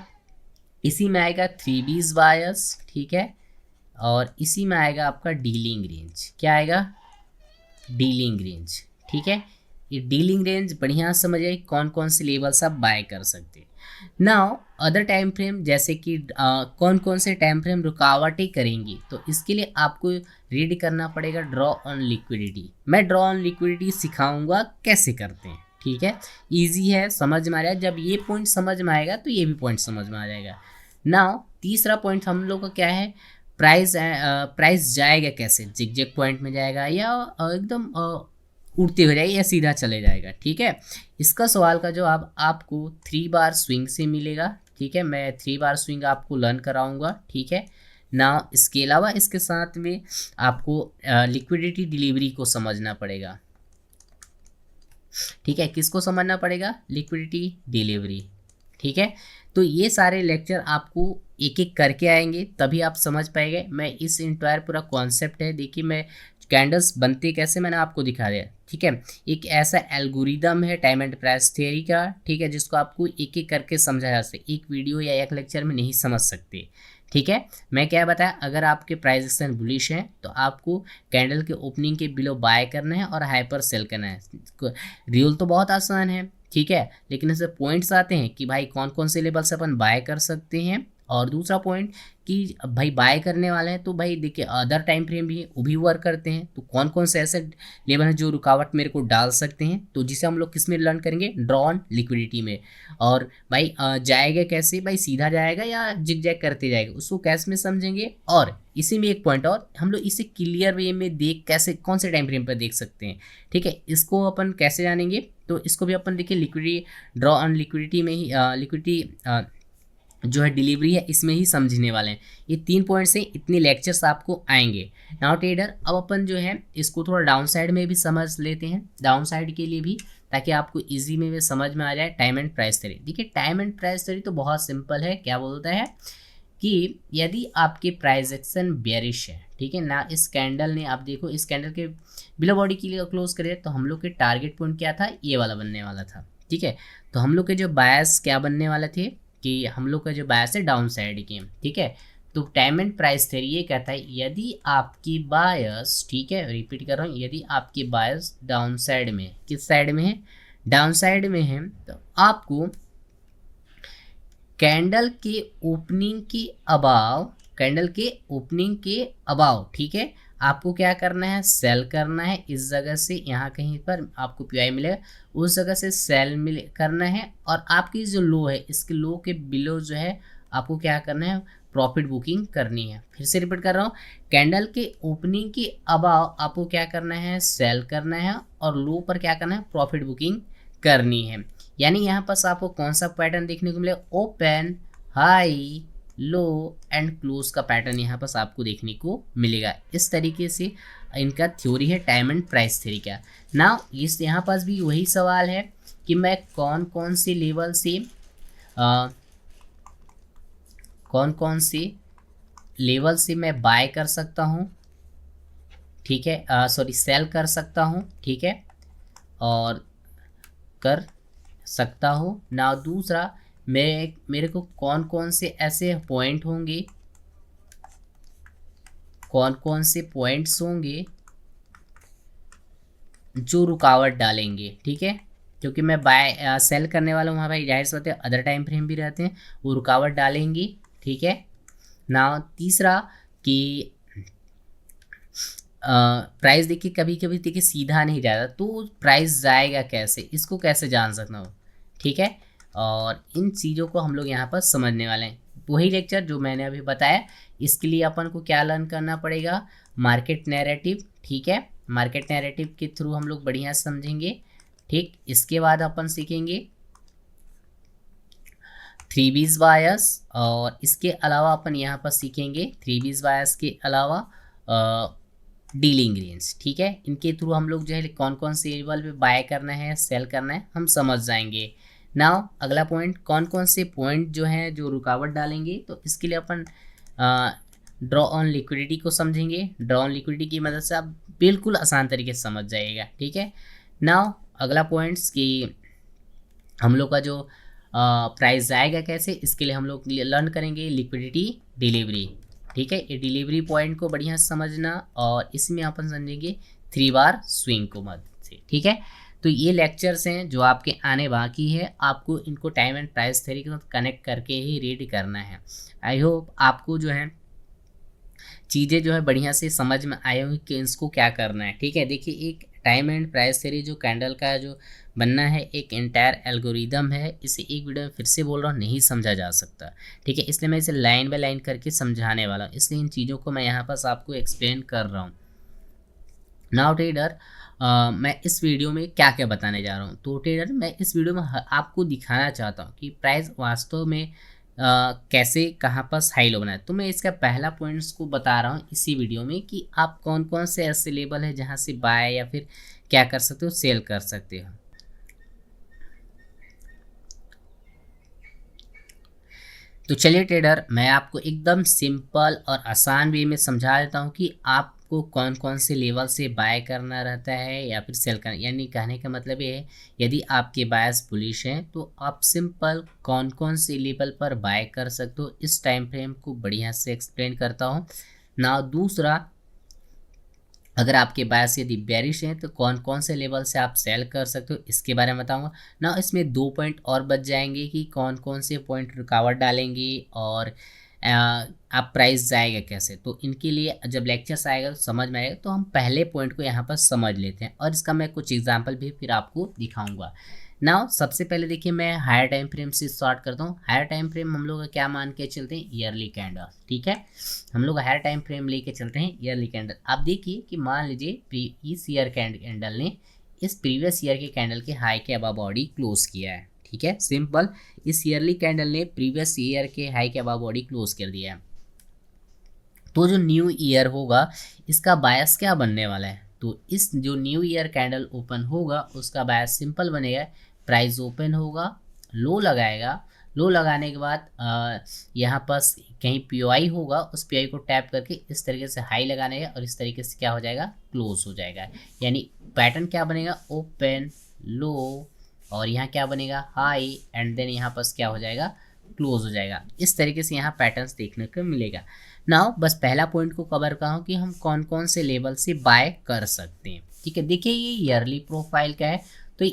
इसी में आएगा 3B's बायस, ठीक है, और इसी में आएगा आपका डीलिंग रेंज। क्या आएगा, डीलिंग रेंज। ठीक है, ये डीलिंग रेंज बढ़िया समझिए कौन कौन से लेवल्स आप बाय कर सकते हैं। नाउ अदर टाइम फ्रेम, जैसे कि कौन कौन से टाइम फ्रेम रुकावटें करेंगी, तो इसके लिए आपको रीड करना पड़ेगा ड्रॉ ऑन लिक्विडिटी। मैं ड्रॉ ऑन लिक्विडिटी सिखाऊंगा कैसे करते हैं। ठीक है, इजी है, समझ में आ रहा है। जब ये पॉइंट समझ में आएगा तो ये भी पॉइंट समझ में आ जाएगा। नाउ तीसरा पॉइंट हम लोग का क्या है, प्राइस जाएगा कैसे, जिग पॉइंट में जाएगा या एकदम उड़ते हो जाएगा या सीधा चले जाएगा। ठीक है, इसका सवाल का जवाब आपको 3 बार स्विंग से मिलेगा। ठीक है, मैं 3 बार स्विंग आपको लर्न कराऊंगा। ठीक है ना, इसके अलावा इसके साथ में आपको लिक्विडिटी डिलीवरी को समझना पड़ेगा। ठीक है, किसको समझना पड़ेगा, लिक्विडिटी डिलीवरी। ठीक है, तो ये सारे लेक्चर आपको एक एक करके आएंगे तभी आप समझ पाएंगे। मैं इस इंटायर पूरा कॉन्सेप्ट है, देखिए मैं कैंडल्स बनते कैसे मैंने आपको दिखा दिया। ठीक है, एक ऐसा एल्गोरिदम है टाइम एंड प्राइस थ्योरी का, ठीक है, जिसको आपको एक एक करके समझाया जा सकता है, एक वीडियो या एक लेक्चर में नहीं समझ सकते। ठीक है, मैं क्या बताया, अगर आपके प्राइस एक्शन बुलिश है तो आपको कैंडल के ओपनिंग के बिलो बाय करना है और हाइपर सेल करना है। रूल तो बहुत आसान है, ठीक है, लेकिन इससे पॉइंट्स आते हैं कि भाई कौन कौन से लेवल से अपन बाय कर सकते हैं। और दूसरा पॉइंट कि भाई बाय करने वाले हैं तो भाई देखिए अदर टाइम फ्रेम भी है, वो भी वर्क करते हैं, तो कौन कौन से ऐसे लेवल हैं जो रुकावट मेरे को डाल सकते हैं, तो जिसे हम लोग किस में लर्न करेंगे, ड्रॉ ऑन लिक्विडिटी में। और भाई जाएगा कैसे, भाई सीधा जाएगा या जिग जैग करते जाएगा, उसको कैश में समझेंगे। और इसी में एक पॉइंट और, हम लोग इसे क्लियर वे में देख कैसे कौन से टाइम फ्रेम पर देख सकते हैं। ठीक है, इसको अपन कैसे जानेंगे, तो इसको भी अपन देखिए लिक्विडिटी, ड्रॉ ऑन लिक्विडिटी में ही लिक्विडिटी जो है डिलीवरी है इसमें ही समझने वाले हैं। ये 3 पॉइंट से इतने लेक्चर्स आपको आएंगे। नाउ ट्रेडर अब अपन जो है इसको थोड़ा डाउन साइड में भी समझ लेते हैं, डाउन साइड के लिए भी, ताकि आपको इजी में भी समझ में आ जाए टाइम एंड प्राइस थ्योरी। देखिए टाइम एंड प्राइस थ्योरी तो बहुत सिंपल है, क्या बोलता है कि यदि आपके प्राइस एक्शन बेयरिश है, ठीक है ना, इस कैंडल ने आप देखो इस कैंडल के बिलो बॉडी के लिए क्लोज करें तो हम लोग के टारगेट पॉइंट क्या था, ये वाला बनने वाला था। ठीक है, तो हम लोग के जो बायस क्या बनने वाले थे कि हम लोग का जो बायस है डाउन साइड के। ठीक है, तो टाइम एंड प्राइस थ्योरी ये कहता है यदि आपकी बायस, ठीक है रिपीट कर रहा हूँ, यदि आपकी बायस डाउन साइड में, किस साइड में है, डाउन साइड में है, तो आपको कैंडल के ओपनिंग के अबाव, कैंडल के ओपनिंग के अबाव, ठीक है, आपको क्या करना है, सेल करना है। इस जगह से यहाँ कहीं पर आपको पीआई मिलेगा, उस जगह से सेल मिले करना है। और आपकी जो लो है इसके लो के बिलो जो है आपको क्या करना है, प्रॉफिट बुकिंग करनी है। फिर से रिपीट कर रहा हूँ, कैंडल के ओपनिंग के अबाव आपको क्या करना है, सेल करना है, और लो पर क्या करना है, प्रॉफिट बुकिंग करनी है। यानी यहाँ पर आपको कौन सा पैटर्न देखने को मिलेगा, open high low and close का पैटर्न यहाँ पर आपको देखने को मिलेगा। इस तरीके से इनका थ्योरी है टाइम एंड प्राइस थ्योरी का। नाउ इस यहाँ पास भी वही सवाल है कि मैं कौन कौन से लेवल से कौन कौन से लेवल से मैं बाय कर सकता हूँ, ठीक है, सॉरी सेल कर सकता हूँ, ठीक है, और कर सकता हूँ ना। दूसरा, मेरे को कौन कौन से ऐसे पॉइंट होंगे, कौन कौन से पॉइंट्स होंगे जो रुकावट डालेंगे, ठीक है, क्योंकि मैं बाय सेल करने वाला हूँ वहाँ भाई, जाहिर सी बात है अदर टाइम फ्रेम भी रहते हैं, वो रुकावट डालेंगी, ठीक है ना। तीसरा कि प्राइस देखिए कभी कभी देखिए सीधा नहीं जाता, तो प्राइस जाएगा कैसे, इसको कैसे जान सकता हूँ, ठीक है। और इन चीज़ों को हम लोग यहाँ पर समझने वाले हैं। वही लेक्चर जो मैंने अभी बताया, इसके लिए अपन को क्या लर्न करना पड़ेगा, मार्केट नैरेटिव, ठीक है, मार्केट नैरेटिव के थ्रू हम लोग बढ़िया समझेंगे, ठीक। इसके बाद अपन सीखेंगे थ्री बीज बायस, और इसके अलावा अपन यहाँ पर सीखेंगे थ्री बीज बायस के अलावा डीलिंग रेंज, ठीक है। इनके थ्रू हम लोग जो है कौन कौन से लेवल पे बाय करना है, सेल करना है, हम समझ जाएंगे। नाउ अगला पॉइंट, कौन कौन से पॉइंट जो हैं जो रुकावट डालेंगे, तो इसके लिए अपन ड्रॉ ऑन लिक्विडिटी को समझेंगे। ड्रॉ ऑन लिक्विडिटी की मदद से आप बिल्कुल आसान तरीके से समझ जाइएगा, ठीक है। नाउ अगला पॉइंट्स कि हम लोग का जो प्राइस जाएगा कैसे, इसके लिए हम लोग लर्न करेंगे लिक्विडिटी डिलीवरी, ठीक है। ये डिलीवरी पॉइंट को बढ़िया से समझना, और इसमें अपन समझेंगे थ्री बार स्विंग को मदद से, ठीक है। तो ये लेक्चर्स हैं जो आपके आने बाकी है, आपको इनको टाइम एंड प्राइस थ्योरी के साथ कनेक्ट करके ही रीड करना है। आई होप आपको जो है चीज़ें जो है बढ़िया से समझ में आए हुई कि इसको क्या करना है, ठीक है। देखिए एक टाइम एंड प्राइस थ्योरी जो कैंडल का जो बनना है एक एंटायर एल्गोरिदम है, इसे एक वीडियो में फिर से बोल रहा हूँ, नहीं समझा जा सकता, ठीक है। इसलिए मैं इसे लाइन बाय लाइन करके समझाने वाला हूँ, इसलिए इन चीज़ों को मैं यहाँ पास आपको एक्सप्लेन कर रहा हूँ। नाउ ट्रेडर, मैं इस वीडियो में क्या क्या बताने जा रहा हूँ, तो ट्रेडर मैं इस वीडियो में आपको दिखाना चाहता हूँ कि प्राइस वास्तव में कैसे कहाँ पर हाई लो बनाए। तो मैं इसका पहला पॉइंट्स को बता रहा हूँ इसी वीडियो में कि आप कौन कौन से ऐसे लेवल है जहाँ से बाय या फिर क्या कर सकते हो, सेल कर सकते हो। तो चलिए ट्रेडर, मैं आपको एकदम सिंपल और आसान वे में समझा देता हूँ कि आपको कौन कौन से लेवल से बाय करना रहता है या फिर सेल करना। यानी कहने का मतलब ये है, यदि आपके बायस बुलिश हैं तो आप सिंपल कौन कौन से लेवल पर बाय कर सकते हो, इस टाइम फ्रेम को बढ़िया से एक्सप्लेन करता हूँ ना। दूसरा, अगर आपके बायस यदि बेरिश हैं तो कौन कौन से लेवल से आप सेल कर सकते हो, इसके बारे में बताऊंगा ना। इसमें 2 पॉइंट और बच जाएंगे कि कौन कौन से पॉइंट रुकावट डालेंगे और आप प्राइस जाएगा कैसे। तो इनके लिए जब लेक्चर्स आएगा तो समझ में आएगा। तो हम पहले पॉइंट को यहाँ पर समझ लेते हैं और इसका मैं कुछ एग्जाम्पल भी फिर आपको दिखाऊंगा। नाउ सबसे पहले देखिए मैं हायर टाइम फ्रेम से स्टार्ट करता हूँ। हायर टाइम फ्रेम हम लोग का क्या मान के चलते हैं, ईयरली कैंडल, ठीक है। हम लोग हायर टाइम फ्रेम लेके चलते हैं ईयरली कैंडल। आप देखिए कि मान लीजिए इस ईयर कैंडल ने इस प्रीवियस ईयर के कैंडल के हाई के अबव बॉडी क्लोज किया है, ठीक है। सिंपल, इस ईयरली कैंडल ने प्रीवियस ईयर के हाई के अबव बॉडी क्लोज कर दिया है। तो जो न्यू ईयर होगा इसका बायस क्या बनने वाला है, तो इस जो न्यू ईयर कैंडल ओपन होगा उसका बायस सिंपल बनेगा, प्राइस ओपन होगा, लो लगाएगा, लो लगाने के बाद यहाँ पास कहीं पीओआई होगा, उस पीओआई को टैप करके इस तरीके से हाई लगाने का और इस तरीके से क्या हो जाएगा, क्लोज हो जाएगा। यानी पैटर्न क्या बनेगा, ओपन, लो, और यहाँ क्या बनेगा, हाई, एंड देन यहाँ पास क्या हो जाएगा, क्लोज हो जाएगा। इस तरीके से यहाँ पैटर्न्स देखने को मिलेगा। नाउ बस पहला पॉइंट को कवर करा हूँ कि हम कौन कौन से लेवल से बाय कर सकते हैं, ठीक है। देखिए ये ईयरली प्रोफाइल का है, तो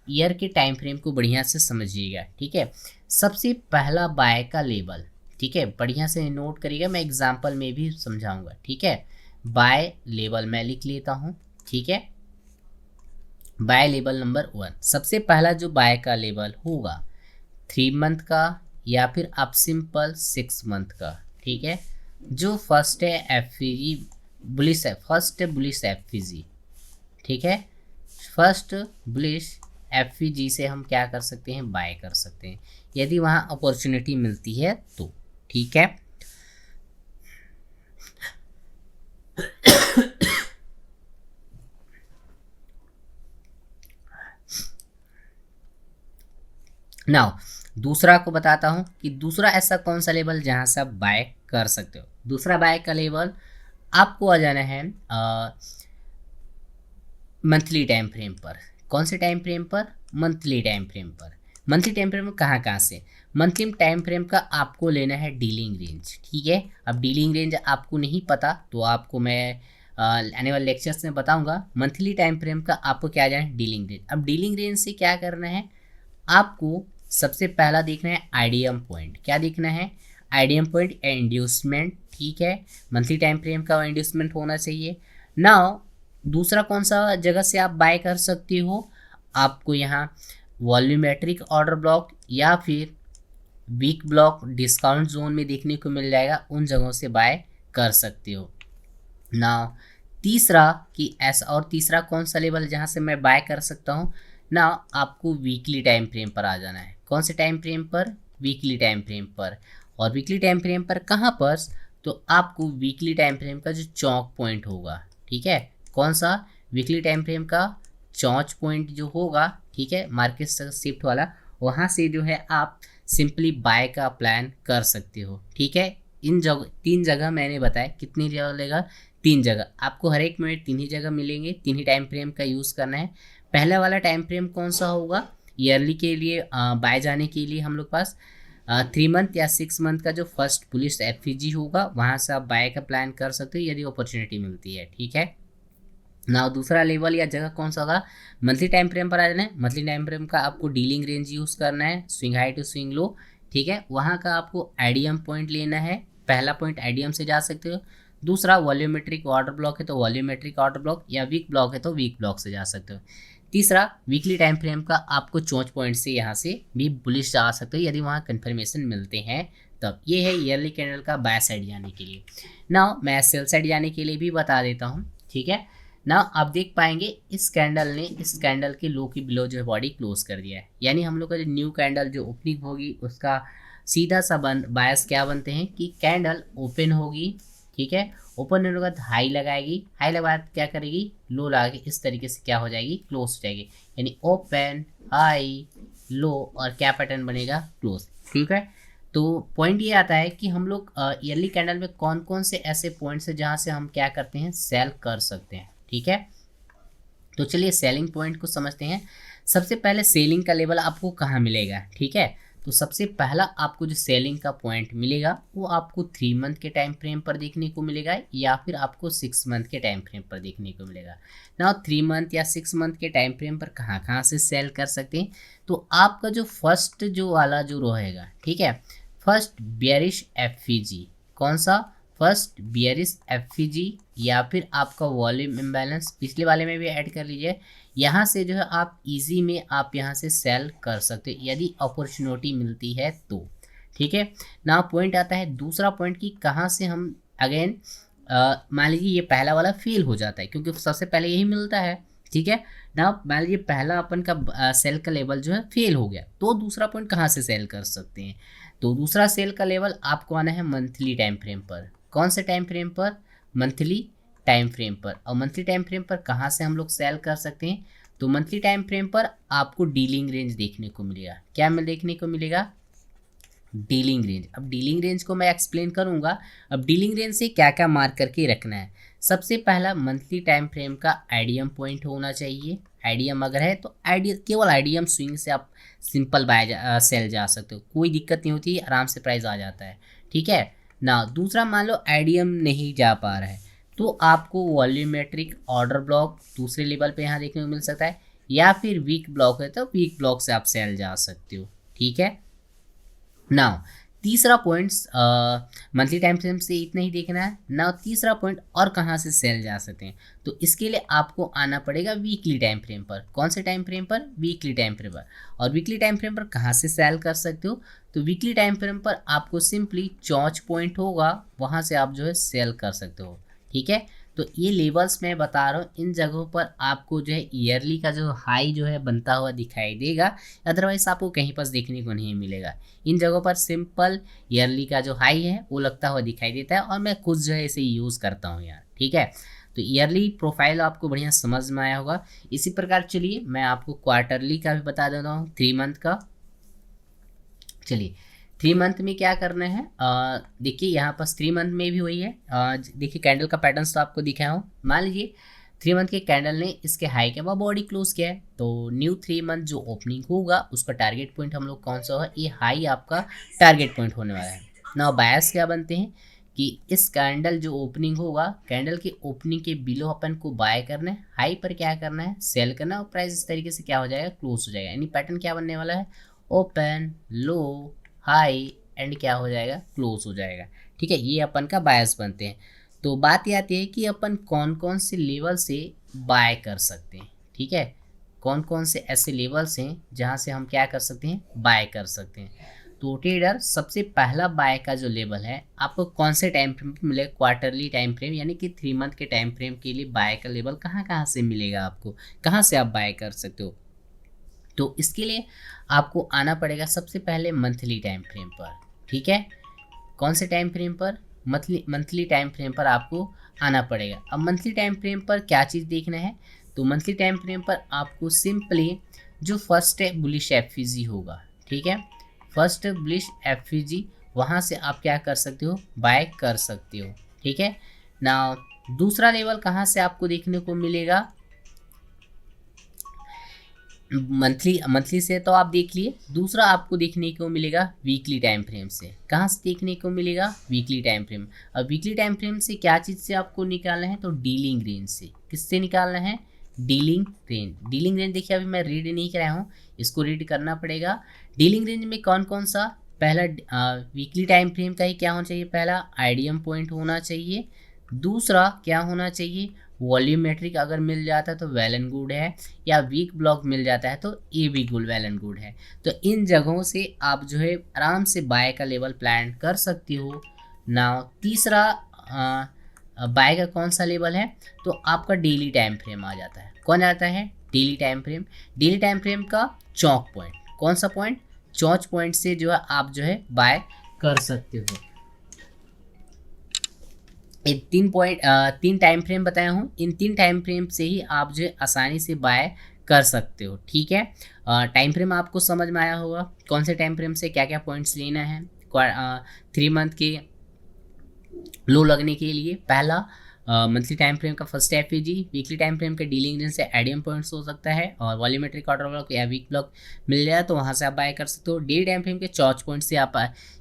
ईयर के टाइम फ्रेम को बढ़िया से समझिएगा, ठीक है। सबसे पहला बाय का लेवल, ठीक है, बढ़िया से नोट करिएगा, मैं एग्जांपल में भी समझाऊंगा, ठीक है। बाय लेवल मैं लिख लेता हूँ, ठीक है। बाय लेवल नंबर 1, सबसे पहला जो बाय का लेवल होगा 3 मंथ का या फिर आप सिंपल 6 मंथ का, ठीक है। जो फर्स्ट है एफवीजी बुलिश है, फर्स्ट बुलिश एफवीजी, ठीक है। फर्स्ट बुलिश एफवीजी से हम क्या कर सकते हैं, बाय कर सकते हैं यदि वहाँ अपॉर्चुनिटी मिलती है तो, ठीक है। नाउ दूसरा को बताता हूं कि दूसरा ऐसा कौन सा लेवल जहां से आप बाय कर सकते हो। दूसरा बाय का लेवल आपको आ जाना है मंथली टाइम फ्रेम पर। कौन से टाइम फ्रेम पर? मंथली टाइम फ्रेम पर। मंथली टाइम फ्रेम कहाँ कहाँ से? मंथली टाइम फ्रेम का आपको लेना है डीलिंग रेंज, ठीक है। अब डीलिंग रेंज आपको नहीं पता तो आपको मैं आने वाले लेक्चर्स में बताऊंगा। मंथली टाइम फ्रेम का आपको क्या जाना है? Dealing range. अब डीलिंग रेंज से क्या करना है आपको? सबसे पहला देखना है आईडीएम पॉइंट। क्या देखना है? आईडीएम पॉइंट इंड्यूसमेंट, ठीक है। मंथली टाइम फ्रेम का इंड्यूसमेंट होना चाहिए। नाउ दूसरा कौन सा जगह से आप बाय कर सकते हो? आपको यहाँ वॉल्यूमेट्रिक ऑर्डर ब्लॉक या फिर वीक ब्लॉक डिस्काउंट जोन में देखने को मिल जाएगा, उन जगहों से बाय कर सकते हो। नाउ तीसरा कि ऐसा, और तीसरा कौन सा लेवल जहाँ से मैं बाय कर सकता हूँ? ना आपको वीकली टाइम फ्रेम पर आ जाना है। कौन से टाइम फ्रेम पर? वीकली टाइम फ्रेम पर। और वीकली टाइम फ्रेम पर कहाँ पर? तो आपको वीकली टाइम फ्रेम का जो चौक पॉइंट होगा, ठीक है। कौन सा? वीकली टाइम फ्रेम का चौच पॉइंट जो होगा, ठीक है, मार्केट शिफ्ट वाला, वहाँ से जो है आप सिंपली बाय का प्लान कर सकते हो, ठीक है। इन जगह 3 जगह मैंने बताया। कितनी जगह लेगा? 3 जगह। आपको हर एक में 3 ही जगह मिलेंगे, 3 ही टाइम फ्रेम का यूज़ करना है। पहला वाला टाइम फ्रेम कौन सा होगा? ईयरली के लिए बाय जाने के लिए हम लोग पास 3 मंथ या 6 मंथ का जो फर्स्ट पुलिस एफईजी होगा, वहाँ से आप बाय का प्लान कर सकते हो यदि अपॉर्चुनिटी मिलती है, ठीक है ना। दूसरा लेवल या जगह कौन सा होगा? मंथली टाइम फ्रेम पर आ जाना है। मंथली टाइम फ्रेम का आपको डीलिंग रेंज यूज़ करना है, swing high to swing low, ठीक है। वहाँ का आपको आईडीएम पॉइंट लेना है। पहला पॉइंट आईडीएम से जा सकते हो। दूसरा वॉल्यूमेट्रिक ऑर्डर ब्लॉक है तो वॉल्यूमेट्रिक ऑर्डर ब्लॉक, या वीक ब्लॉक है तो वीक ब्लॉक से जा सकते हो। तीसरा वीकली टाइम फ्रेम का आपको चोंच पॉइंट से यहाँ से भी बुलिश जा सकते हो यदि वहाँ कन्फर्मेशन मिलते हैं तब। ये है ईयरली कैंडल का बाय साइड जाने के लिए। नाउ मैं सेल साइड जाने के लिए भी बता देता हूँ, ठीक है ना। आप देख पाएंगे इस कैंडल ने इस कैंडल के लो की बिलो जो है बॉडी क्लोज कर दिया है, यानी हम लोग का जो न्यू कैंडल जो ओपनिंग होगी उसका सीधा सा बायस क्या बनते हैं कि कैंडल ओपन होगी, ठीक है। ओपन होने के बाद हाई लगाएगी, हाई लगा क्या करेगी? लो लगा के इस तरीके से क्या हो जाएगी? क्लोज हो जाएगी। यानी ओपन हाई लो और क्या पैटर्न बनेगा? क्लोज, ठीक है। तो पॉइंट ये आता है कि हम लोग ईयरली कैंडल में कौन कौन से ऐसे पॉइंट्स हैं जहाँ से हम क्या करते हैं? सेल कर सकते हैं, ठीक है। तो चलिए सेलिंग पॉइंट को समझते हैं। सबसे पहले सेलिंग का लेवल आपको कहाँ मिलेगा, ठीक है। तो सबसे पहला आपको जो सेलिंग का पॉइंट मिलेगा वो आपको 3 मंथ के टाइम फ्रेम पर देखने को मिलेगा या फिर आपको 6 मंथ के टाइम फ्रेम पर देखने को मिलेगा ना। 3 मंथ या 6 मंथ के टाइम फ्रेम पर कहाँ कहाँ से सेल कर सकते हैं? तो आपका जो फर्स्ट जो वाला जो रहेगा, ठीक है, फर्स्ट बियरिश एफईजी। कौन सा? फर्स्ट बियरिश एफईजी, या फिर आपका वॉल्यूम इम्बैलेंस पिछले वाले में भी ऐड कर लीजिए। यहाँ से जो है आप इजी में आप यहाँ से सेल कर सकते हो यदि अपॉर्चुनिटी मिलती है तो, ठीक है ना। पॉइंट आता है दूसरा पॉइंट कि कहाँ से हम अगेन मान लीजिए ये पहला वाला फेल हो जाता है क्योंकि सबसे पहले यही मिलता है, ठीक है ना। मान लीजिए पहला अपन का सेल का लेवल जो है फेल हो गया तो दूसरा पॉइंट कहाँ से सेल कर सकते हैं? तो दूसरा सेल का लेवल आपको आना है मंथली टाइम फ्रेम पर। कौन से टाइम फ्रेम पर? मंथली टाइम फ्रेम पर। और मंथली टाइम फ्रेम पर कहाँ से हम लोग सेल कर सकते हैं? तो मंथली टाइम फ्रेम पर आपको डीलिंग रेंज देखने को मिलेगा। क्या में देखने को मिलेगा? Dealing range. अब डीलिंग रेंज को मैं एक्सप्लेन करूंगा। अब डीलिंग रेंज से क्या क्या मार्क करके रखना है? सबसे पहला मंथली टाइम फ्रेम का आईडीएम पॉइंट होना चाहिए। आईडीएम अगर है तो केवल आईडीएम स्विंग से आप सिंपल बाय सेल जा सकते हो, कोई दिक्कत नहीं होती, आराम से प्राइस आ जाता है, ठीक है ना। दूसरा मान लो आईडीएम नहीं जा पा रहा है तो आपको वॉल्यूमेट्रिक ऑर्डर ब्लॉक दूसरे लेवल पे यहाँ देखने को मिल सकता है, या फिर वीक ब्लॉक है तो वीक ब्लॉक से आप सेल जा सकते हो, ठीक है नाउ। तीसरा पॉइंट मंथली टाइम फ्रेम से इतना ही देखना है ना। तीसरा पॉइंट और कहाँ से सेल जा सकते हैं? तो इसके लिए आपको आना पड़ेगा वीकली टाइम फ्रेम पर। कौन से टाइम फ्रेम पर? वीकली टाइम फ्रेम पर। और वीकली टाइम फ्रेम पर कहाँ से सेल कर सकते हो? तो वीकली टाइम फ्रेम पर आपको सिंपली चौच पॉइंट होगा, वहाँ से आप जो है सेल कर सकते हो, ठीक है। तो ये लेवल्स मैं बता रहा हूँ, इन जगहों पर आपको जो है ईयरली का जो हाई जो है बनता हुआ दिखाई देगा, अदरवाइज आपको कहीं पर देखने को नहीं मिलेगा। इन जगहों पर सिंपल ईयरली का जो हाई है वो लगता हुआ दिखाई देता है, और मैं खुद जो है इसे यूज़ करता हूँ यार, ठीक है। तो ईयरली प्रोफाइल आपको बढ़िया समझ में आया होगा। इसी प्रकार चलिए मैं आपको क्वार्टरली का भी बता देता हूँ, 3 मंथ का। चलिए 3 मंथ में क्या करना है, देखिए यहाँ पर 3 मंथ में भी वही है। देखिए कैंडल का पैटर्न तो आपको दिखाया हूँ। मान लीजिए 3 मंथ के कैंडल ने इसके हाई के बाद बॉडी क्लोज किया है, तो न्यू 3 मंथ जो ओपनिंग होगा उसका टारगेट पॉइंट हम लोग कौन सा होगा, ये हाई आपका टारगेट पॉइंट होने वाला है ना। बायस क्या बनते हैं कि इस कैंडल जो ओपनिंग होगा, कैंडल के ओपनिंग के बिलो अपन को बाय करना है, हाई पर क्या करना है, सेल करना है, और प्राइस इस तरीके से क्या हो जाएगा, क्लोज हो जाएगा। यानी पैटर्न क्या बनने वाला है, ओपन लो हाई एंड क्या हो जाएगा, क्लोज हो जाएगा, ठीक है। ये अपन का बायस बनते हैं। तो बात ये आती है कि अपन कौन कौन से लेवल से बाय कर सकते हैं, ठीक है। कौन कौन से ऐसे लेवल्स हैं जहाँ से हम क्या कर सकते हैं, बाय कर सकते हैं। तो ट्रेडर सबसे पहला बाय का जो लेवल है आपको कौन से टाइम फ्रेम पे मिलेगा, क्वार्टरली टाइम फ्रेम यानी कि 3 मंथ के टाइम फ्रेम के लिए बाय का लेवल कहाँ कहाँ से मिलेगा, आपको कहाँ से आप बाय कर सकते हो। तो इसके लिए आपको आना पड़ेगा सबसे पहले मंथली टाइम फ्रेम पर, ठीक है। कौन से टाइम फ्रेम पर, मंथली टाइम फ्रेम पर आपको आना पड़ेगा। अब मंथली टाइम फ्रेम पर क्या चीज़ देखना है, तो मंथली टाइम फ्रेम पर आपको सिंपली जो फर्स्ट है बुलिश एफईजी होगा, ठीक है। फर्स्ट बुलिश एफईजी वहाँ से आप क्या कर सकते हो, बाय कर सकते हो, ठीक है ना। दूसरा लेवल कहाँ से आपको देखने को मिलेगा, मंथली से तो आप देख लिए, दूसरा आपको देखने को मिलेगा वीकली टाइम फ्रेम से। कहाँ से देखने को मिलेगा, वीकली टाइम फ्रेम। अब वीकली टाइम फ्रेम से क्या चीज़ से आपको निकालना है, तो डीलिंग रेंज से। किससे निकालना है, डीलिंग रेंज। डीलिंग रेंज देखिए अभी मैं रीड नहीं कराया हूँ, इसको रीड करना पड़ेगा। डीलिंग रेंज में कौन कौन सा, पहला वीकली टाइम फ्रेम का ही क्या होना चाहिए, पहला आइडियम पॉइंट होना चाहिए। दूसरा क्या होना चाहिए, वॉल्यूमेट्रिक अगर मिल जाता है तो वेल एंड गुड है, या वीक ब्लॉक मिल जाता है तो ये भी गुड वेल एंड गुड है। तो इन जगहों से आप जो है आराम से बाय का लेवल प्लान कर सकती हो ना। तीसरा बाय का कौन सा लेवल है, तो आपका डेली टाइम फ्रेम आ जाता है। कौन आता है, daily time frame. Daily time frame का चौक पॉइंट, कौन सा पॉइंट, चौच पॉइंट से जो है आप जो है बाय कर सकते हो। एक 3 टाइम फ्रेम बताया हूँ, इन 3 टाइम फ्रेम से ही आप जो है आसानी से बाय कर सकते हो, ठीक है। टाइम फ्रेम आपको समझ में आया होगा, कौन से टाइम फ्रेम से क्या क्या पॉइंट्स लेना है। 3 मंथ के लो लगने के लिए पहला मंथली टाइम फ्रेम का first FEG, weekly time frame के डीलिंग रेंज से एडियम पॉइंट्स हो सकता है, और वॉल्यूमेट्रिक ऑर्डर ब्लॉक या वीक ब्लॉक मिल जाए तो वहाँ से आप बाय कर सकते हो। डेली टाइम फ्रेम के चौच पॉइंट से आप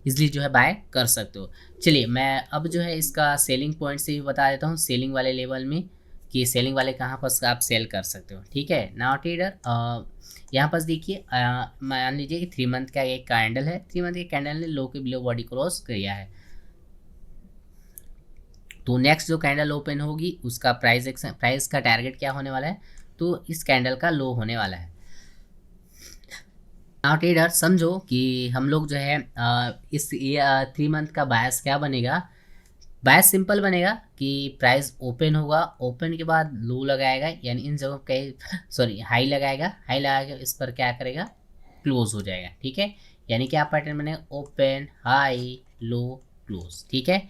इजिली जो है बाय कर सकते हो। चलिए मैं अब जो है इसका सेलिंग पॉइंट से भी बता देता हूँ, सेलिंग वाले लेवल में कि सेलिंग वाले कहाँ पर आप सेल कर सकते हो, ठीक है। नाउ ट्रेडर यहाँ पर देखिए मान लीजिए कि 3 मंथ का एक कैंडल है, 3 मंथ के कैंडल ने लो के बिलो बॉडी क्रॉस किया है, तो नेक्स्ट जो कैंडल ओपन होगी उसका प्राइस का टारगेट क्या होने वाला है, तो इस कैंडल का लो होने वाला है। नाउ ट्रेडर समझो कि हम लोग जो है इस 3 मंथ का बायस क्या बनेगा, बायस सिंपल बनेगा कि प्राइस ओपन होगा, ओपन के बाद लो लगाएगा, यानी इन जगहों कहीं सॉरी हाई लगाएगा, हाई लगा के इस पर क्या करेगा, क्लोज हो जाएगा, ठीक है। यानी क्या पैटर्न बनेगा, ओपन हाई लो क्लोज, ठीक है।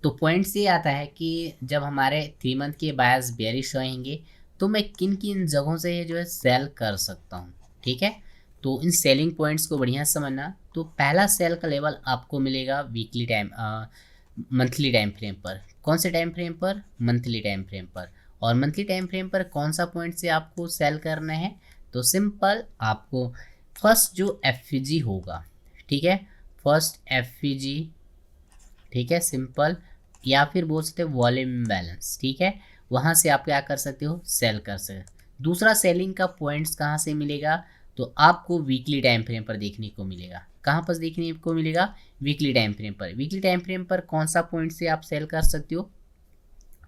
तो पॉइंट से आता है कि जब हमारे 3 मंथ के बायस बेयरिश रहेंगे तो मैं किन किन जगहों से जो है सेल कर सकता हूँ, ठीक है। तो इन सेलिंग पॉइंट्स को बढ़िया समझना। तो पहला सेल का लेवल आपको मिलेगा weekly time monthly time frame पर। कौन से टाइम फ्रेम पर, मंथली टाइम फ्रेम पर। और मंथली टाइम फ्रेम पर कौन सा पॉइंट से आपको सेल करना है, तो सिंपल आपको फर्स्ट जो एफईजी होगा, ठीक है, फर्स्ट एफईजी, ठीक है, सिंपल, या फिर बोल सकते हो वॉल्यूम बैलेंस, ठीक है, वहाँ से आप क्या कर सकते हो, सेल कर सकते हो। दूसरा सेलिंग का पॉइंट्स कहाँ से मिलेगा, तो आपको वीकली टाइम फ्रेम पर देखने को मिलेगा। कहाँ पर देखने को मिलेगा, वीकली टाइम फ्रेम पर। वीकली टाइम फ्रेम पर कौन सा पॉइंट से आप सेल कर सकते हो,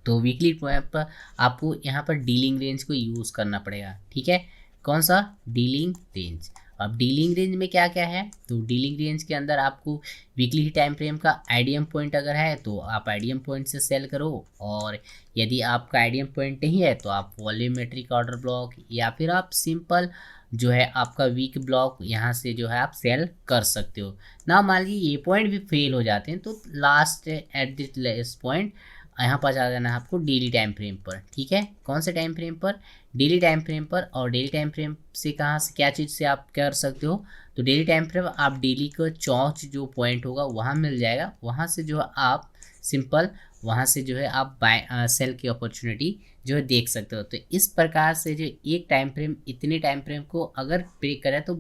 तो वीकली पॉइंट पर आपको यहाँ पर डीलिंग रेंज को यूज़ करना पड़ेगा, ठीक है। कौन सा, डीलिंग रेंज। अब डीलिंग रेंज में क्या क्या है, तो डीलिंग रेंज के अंदर आपको वीकली टाइम फ्रेम का आईडीएम पॉइंट अगर है तो आप आईडीएम पॉइंट से सेल करो, और यदि आपका आईडीएम पॉइंट नहीं है तो आप वॉल्यूमेट्रिक ऑर्डर ब्लॉक या फिर आप सिंपल जो है आपका वीक ब्लॉक यहाँ से जो है आप सेल कर सकते हो ना। मान लीजिए ये पॉइंट भी फेल हो जाते हैं तो लास्ट एट दिस पॉइंट यहाँ पर आ जाना है आपको डेली टाइम फ्रेम पर। ठीक है, कौन से टाइम फ्रेम पर, डेली टाइम फ्रेम पर। और डेली टाइम फ्रेम से कहाँ से क्या चीज़ से आप कर सकते हो, तो डेली टाइम फ्रेम आप डेली का चौथ जो पॉइंट होगा वहाँ मिल जाएगा, वहाँ से जो है आप सिंपल वहाँ से जो है आप बाय सेल की अपॉर्चुनिटी जो है देख सकते हो। तो इस प्रकार से जो एक टाइम फ्रेम इतने टाइम फ्रेम को अगर ब्रेक करे तो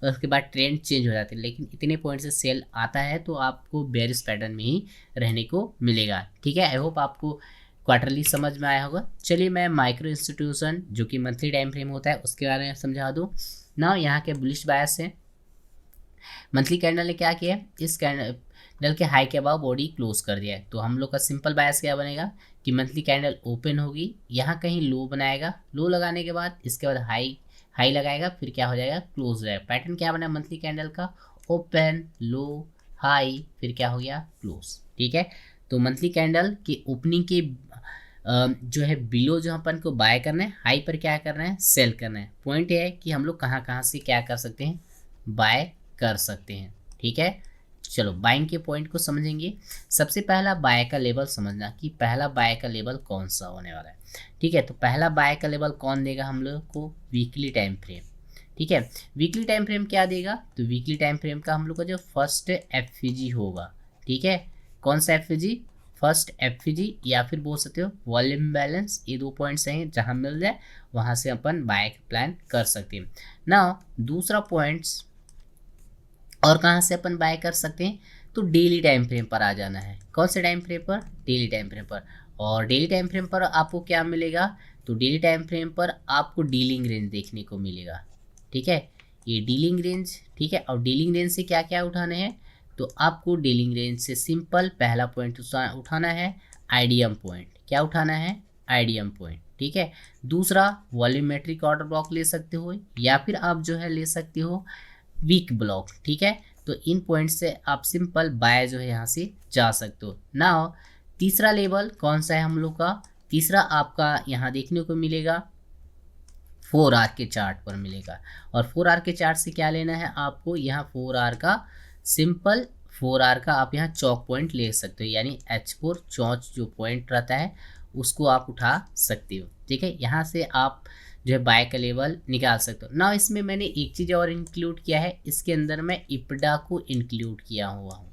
उसके बाद ट्रेंड चेंज हो जाती है, लेकिन इतने पॉइंट से सेल आता है तो आपको बेयरिश पैटर्न में ही रहने को मिलेगा। ठीक है, आई होप आपको क्वार्टरली समझ में आया होगा। चलिए मैं माइक्रो इंस्टीट्यूशन जो कि मंथली टाइम फ्रेम होता है उसके बारे में समझा दूँ ना। यहाँ के बुलिश बायस है, मंथली कैंडल ने क्या किया, इस कैंडल के हाई के अबाव बॉडी क्लोज कर दिया है, तो हम लोग का सिंपल बायस क्या बनेगा कि मंथली कैंडल ओपन होगी, यहाँ कहीं लो बनाएगा, लो लगाने के बाद इसके बाद हाई लगाएगा, फिर क्या हो जाएगा क्लोज हो जाएगा। पैटर्न क्या बना मंथली कैंडल का, ओपन लो हाई फिर क्या हो गया क्लोज। ठीक है, तो मंथली कैंडल की ओपनिंग के जो है बिलो जो अपन को बाय करना है, हाई पर क्या करना है सेल करना है। पॉइंट ये है कि हम लोग कहाँ कहाँ से क्या कर सकते हैं बाय कर सकते हैं। ठीक है, चलो बाइंग के पॉइंट को समझेंगे। सबसे पहला बाय का लेवल समझना कि पहला बाय का लेवल कौन सा होने वाला है। ठीक है, तो पहला बाय का लेवल कौन देगा हम लोग को, वीकली टाइम फ्रेम। ठीक है, वीकली टाइम फ्रेम क्या देगा, तो वीकली टाइम फ्रेम का हम लोग का जो फर्स्ट एफवीजी होगा। ठीक है, कौन सा एफवीजी, फर्स्ट एफवीजी या फिर बोल सकते हो वॉल्यूम बैलेंस, ये दो पॉइंट्स हैं जहाँ मिल जाए वहाँ से अपन बाय प्लान कर सकते हैं ना। दूसरा पॉइंट्स और कहाँ से अपन बाय कर सकते हैं, तो डेली टाइम फ्रेम पर आ जाना है। कौन से टाइम फ्रेम पर, डेली टाइम फ्रेम पर। और डेली टाइम फ्रेम पर आपको क्या मिलेगा, तो डेली टाइम फ्रेम पर आपको डीलिंग रेंज देखने को मिलेगा। ठीक है, ये डीलिंग रेंज। ठीक है, और डीलिंग रेंज से क्या क्या उठाने हैं, तो आपको डीलिंग रेंज से सिंपल पहला पॉइंट उठाना है आईडीएम पॉइंट। क्या उठाना है, आईडीएम पॉइंट। ठीक है, दूसरा वॉल्यूमेट्रिक ऑर्डर ब्लॉक ले सकते हो या फिर आप जो है ले सकते हो वीक ब्लॉक। ठीक है, तो इन पॉइंट से आप सिंपल बाय जो है यहाँ से जा सकते हो ना। तीसरा लेवल कौन सा है हम लोग का, तीसरा आपका यहाँ देखने को मिलेगा 4 आवर के चार्ट पर मिलेगा। और 4 आवर के चार्ट से क्या लेना है आपको, यहाँ 4 आवर का सिंपल 4 आवर का आप यहाँ चौक पॉइंट ले सकते हो, यानी H4 चौच जो पॉइंट रहता है उसको आप उठा सकते हो। ठीक है, यहाँ से आप जो है बाय का लेवल निकाल सकते हो ना। इसमें मैंने एक चीज़ और इंक्लूड किया है, इसके अंदर मैं इपडा को इंक्लूड किया हुआ हूँ।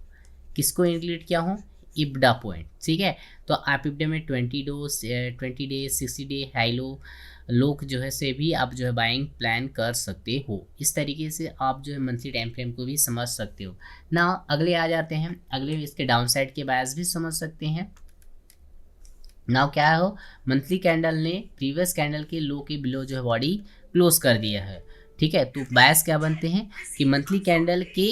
किसको इंक्लूड किया हूँ, इपडा पॉइंट। ठीक है, तो आप इपडा में 20 डे 60 डे हाई लो जो है से भी आप जो है बाइंग प्लान कर सकते हो। इस तरीके से आप जो है मंथली टाइम फ्रेम को भी समझ सकते हो ना। अगले आ जाते हैं, अगले इसके डाउन साइड के बायस भी समझ सकते हैं। नाउ क्या हो, मंथली कैंडल ने प्रीवियस कैंडल के लो के बिलो जो है बॉडी क्लोज कर दिया है। ठीक है, तो बायस क्या बनते हैं कि मंथली कैंडल के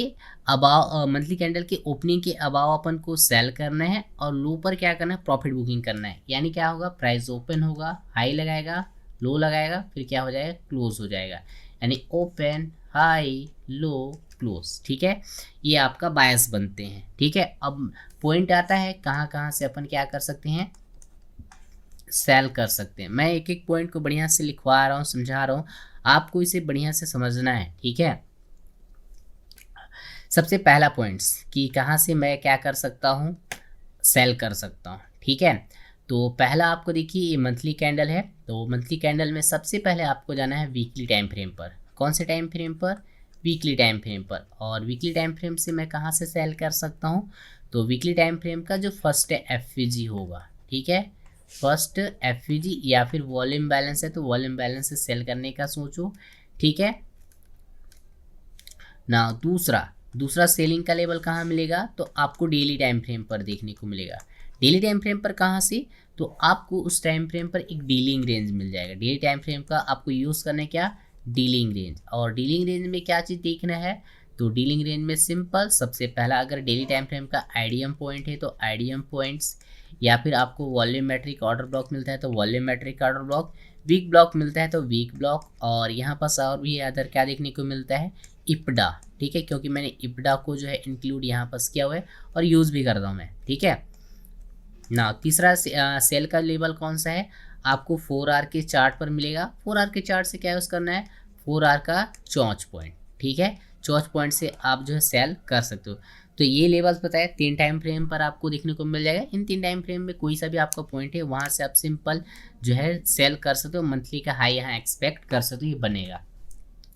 अबाव, मंथली कैंडल के ओपनिंग के अबाव अपन को सेल करना है और लो पर क्या करना है प्रॉफिट बुकिंग करना है। यानी क्या होगा, प्राइस ओपन होगा, हाई लगाएगा, लो लगाएगा, फिर क्या हो जाएगा क्लोज हो जाएगा, यानी ओपन हाई लो क्लोज। ठीक है, ये आपका बायस बनते हैं। ठीक है, अब पॉइंट आता है कहाँ कहाँ से अपन क्या कर सकते हैं सेल कर सकते हैं। मैं एक एक पॉइंट को बढ़िया से लिखवा रहा हूँ, समझा रहा हूँ, आपको इसे बढ़िया से समझना है। ठीक है, सबसे पहला पॉइंट्स कि कहाँ से मैं क्या कर सकता हूँ सेल कर सकता हूँ। ठीक है, तो पहला आपको देखिए ये मंथली कैंडल है, तो मंथली कैंडल में सबसे पहले आपको जाना है वीकली टाइम फ्रेम पर। कौन से टाइम फ्रेम पर, वीकली टाइम फ्रेम पर। और वीकली टाइम फ्रेम से मैं कहाँ से सेल कर सकता हूँ, तो वीकली टाइम फ्रेम का जो फर्स्ट एफवीजी होगा। ठीक है, फर्स्ट एफवीजी या फिर वॉल्यूम बैलेंस है तो वॉल्यूम बैलेंस से सेल करने का सोचो। ठीक है ना। दूसरा सेलिंग का लेवल कहाँ मिलेगा, तो आपको डेली टाइम फ्रेम पर देखने को मिलेगा। डेली टाइम फ्रेम पर कहाँ से, तो आपको उस टाइम फ्रेम पर एक डीलिंग रेंज मिल जाएगा। डेली टाइम फ्रेम का आपको यूज़ करना है क्या, डीलिंग रेंज। और डीलिंग रेंज में क्या चीज़ देखना है, तो डीलिंग रेंज में सिंपल सबसे पहला अगर डेली टाइम फ्रेम का आईडीएम पॉइंट है तो आईडीएम पॉइंट्स, या फिर आपको वॉल्यूमेट्रिक ऑर्डर ब्लॉक मिलता है तो volumetric order block, weak block मिलता है तो वीक ब्लॉक। और यहाँ पास और भी अदर क्या देखने को मिलता है, इपडा, ठीक है, क्योंकि मैंने इपडा को जो है इंक्लूड यहाँ पर किया हुआ है और यूज़ भी कर रहा हूँ मैं, ठीक है ना। तीसरा सेल का लेवल कौन सा है, आपको 4 आवर के चार्ट पर मिलेगा। 4 आवर के चार्ट से क्या यूज़ करना है, 4 आवर का चौंच पॉइंट, ठीक है, चौंच पॉइंट से आप जो है सेल कर सकते हो। तो ये लेवल्स बताया 3 टाइम फ्रेम पर आपको देखने को मिल जाएगा। इन 3 टाइम फ्रेम में कोई सा भी आपका पॉइंट है वहाँ से आप सिंपल जो है सेल कर सकते हो, मंथली का हाई यहाँ एक्सपेक्ट कर सकते हो, ये बनेगा।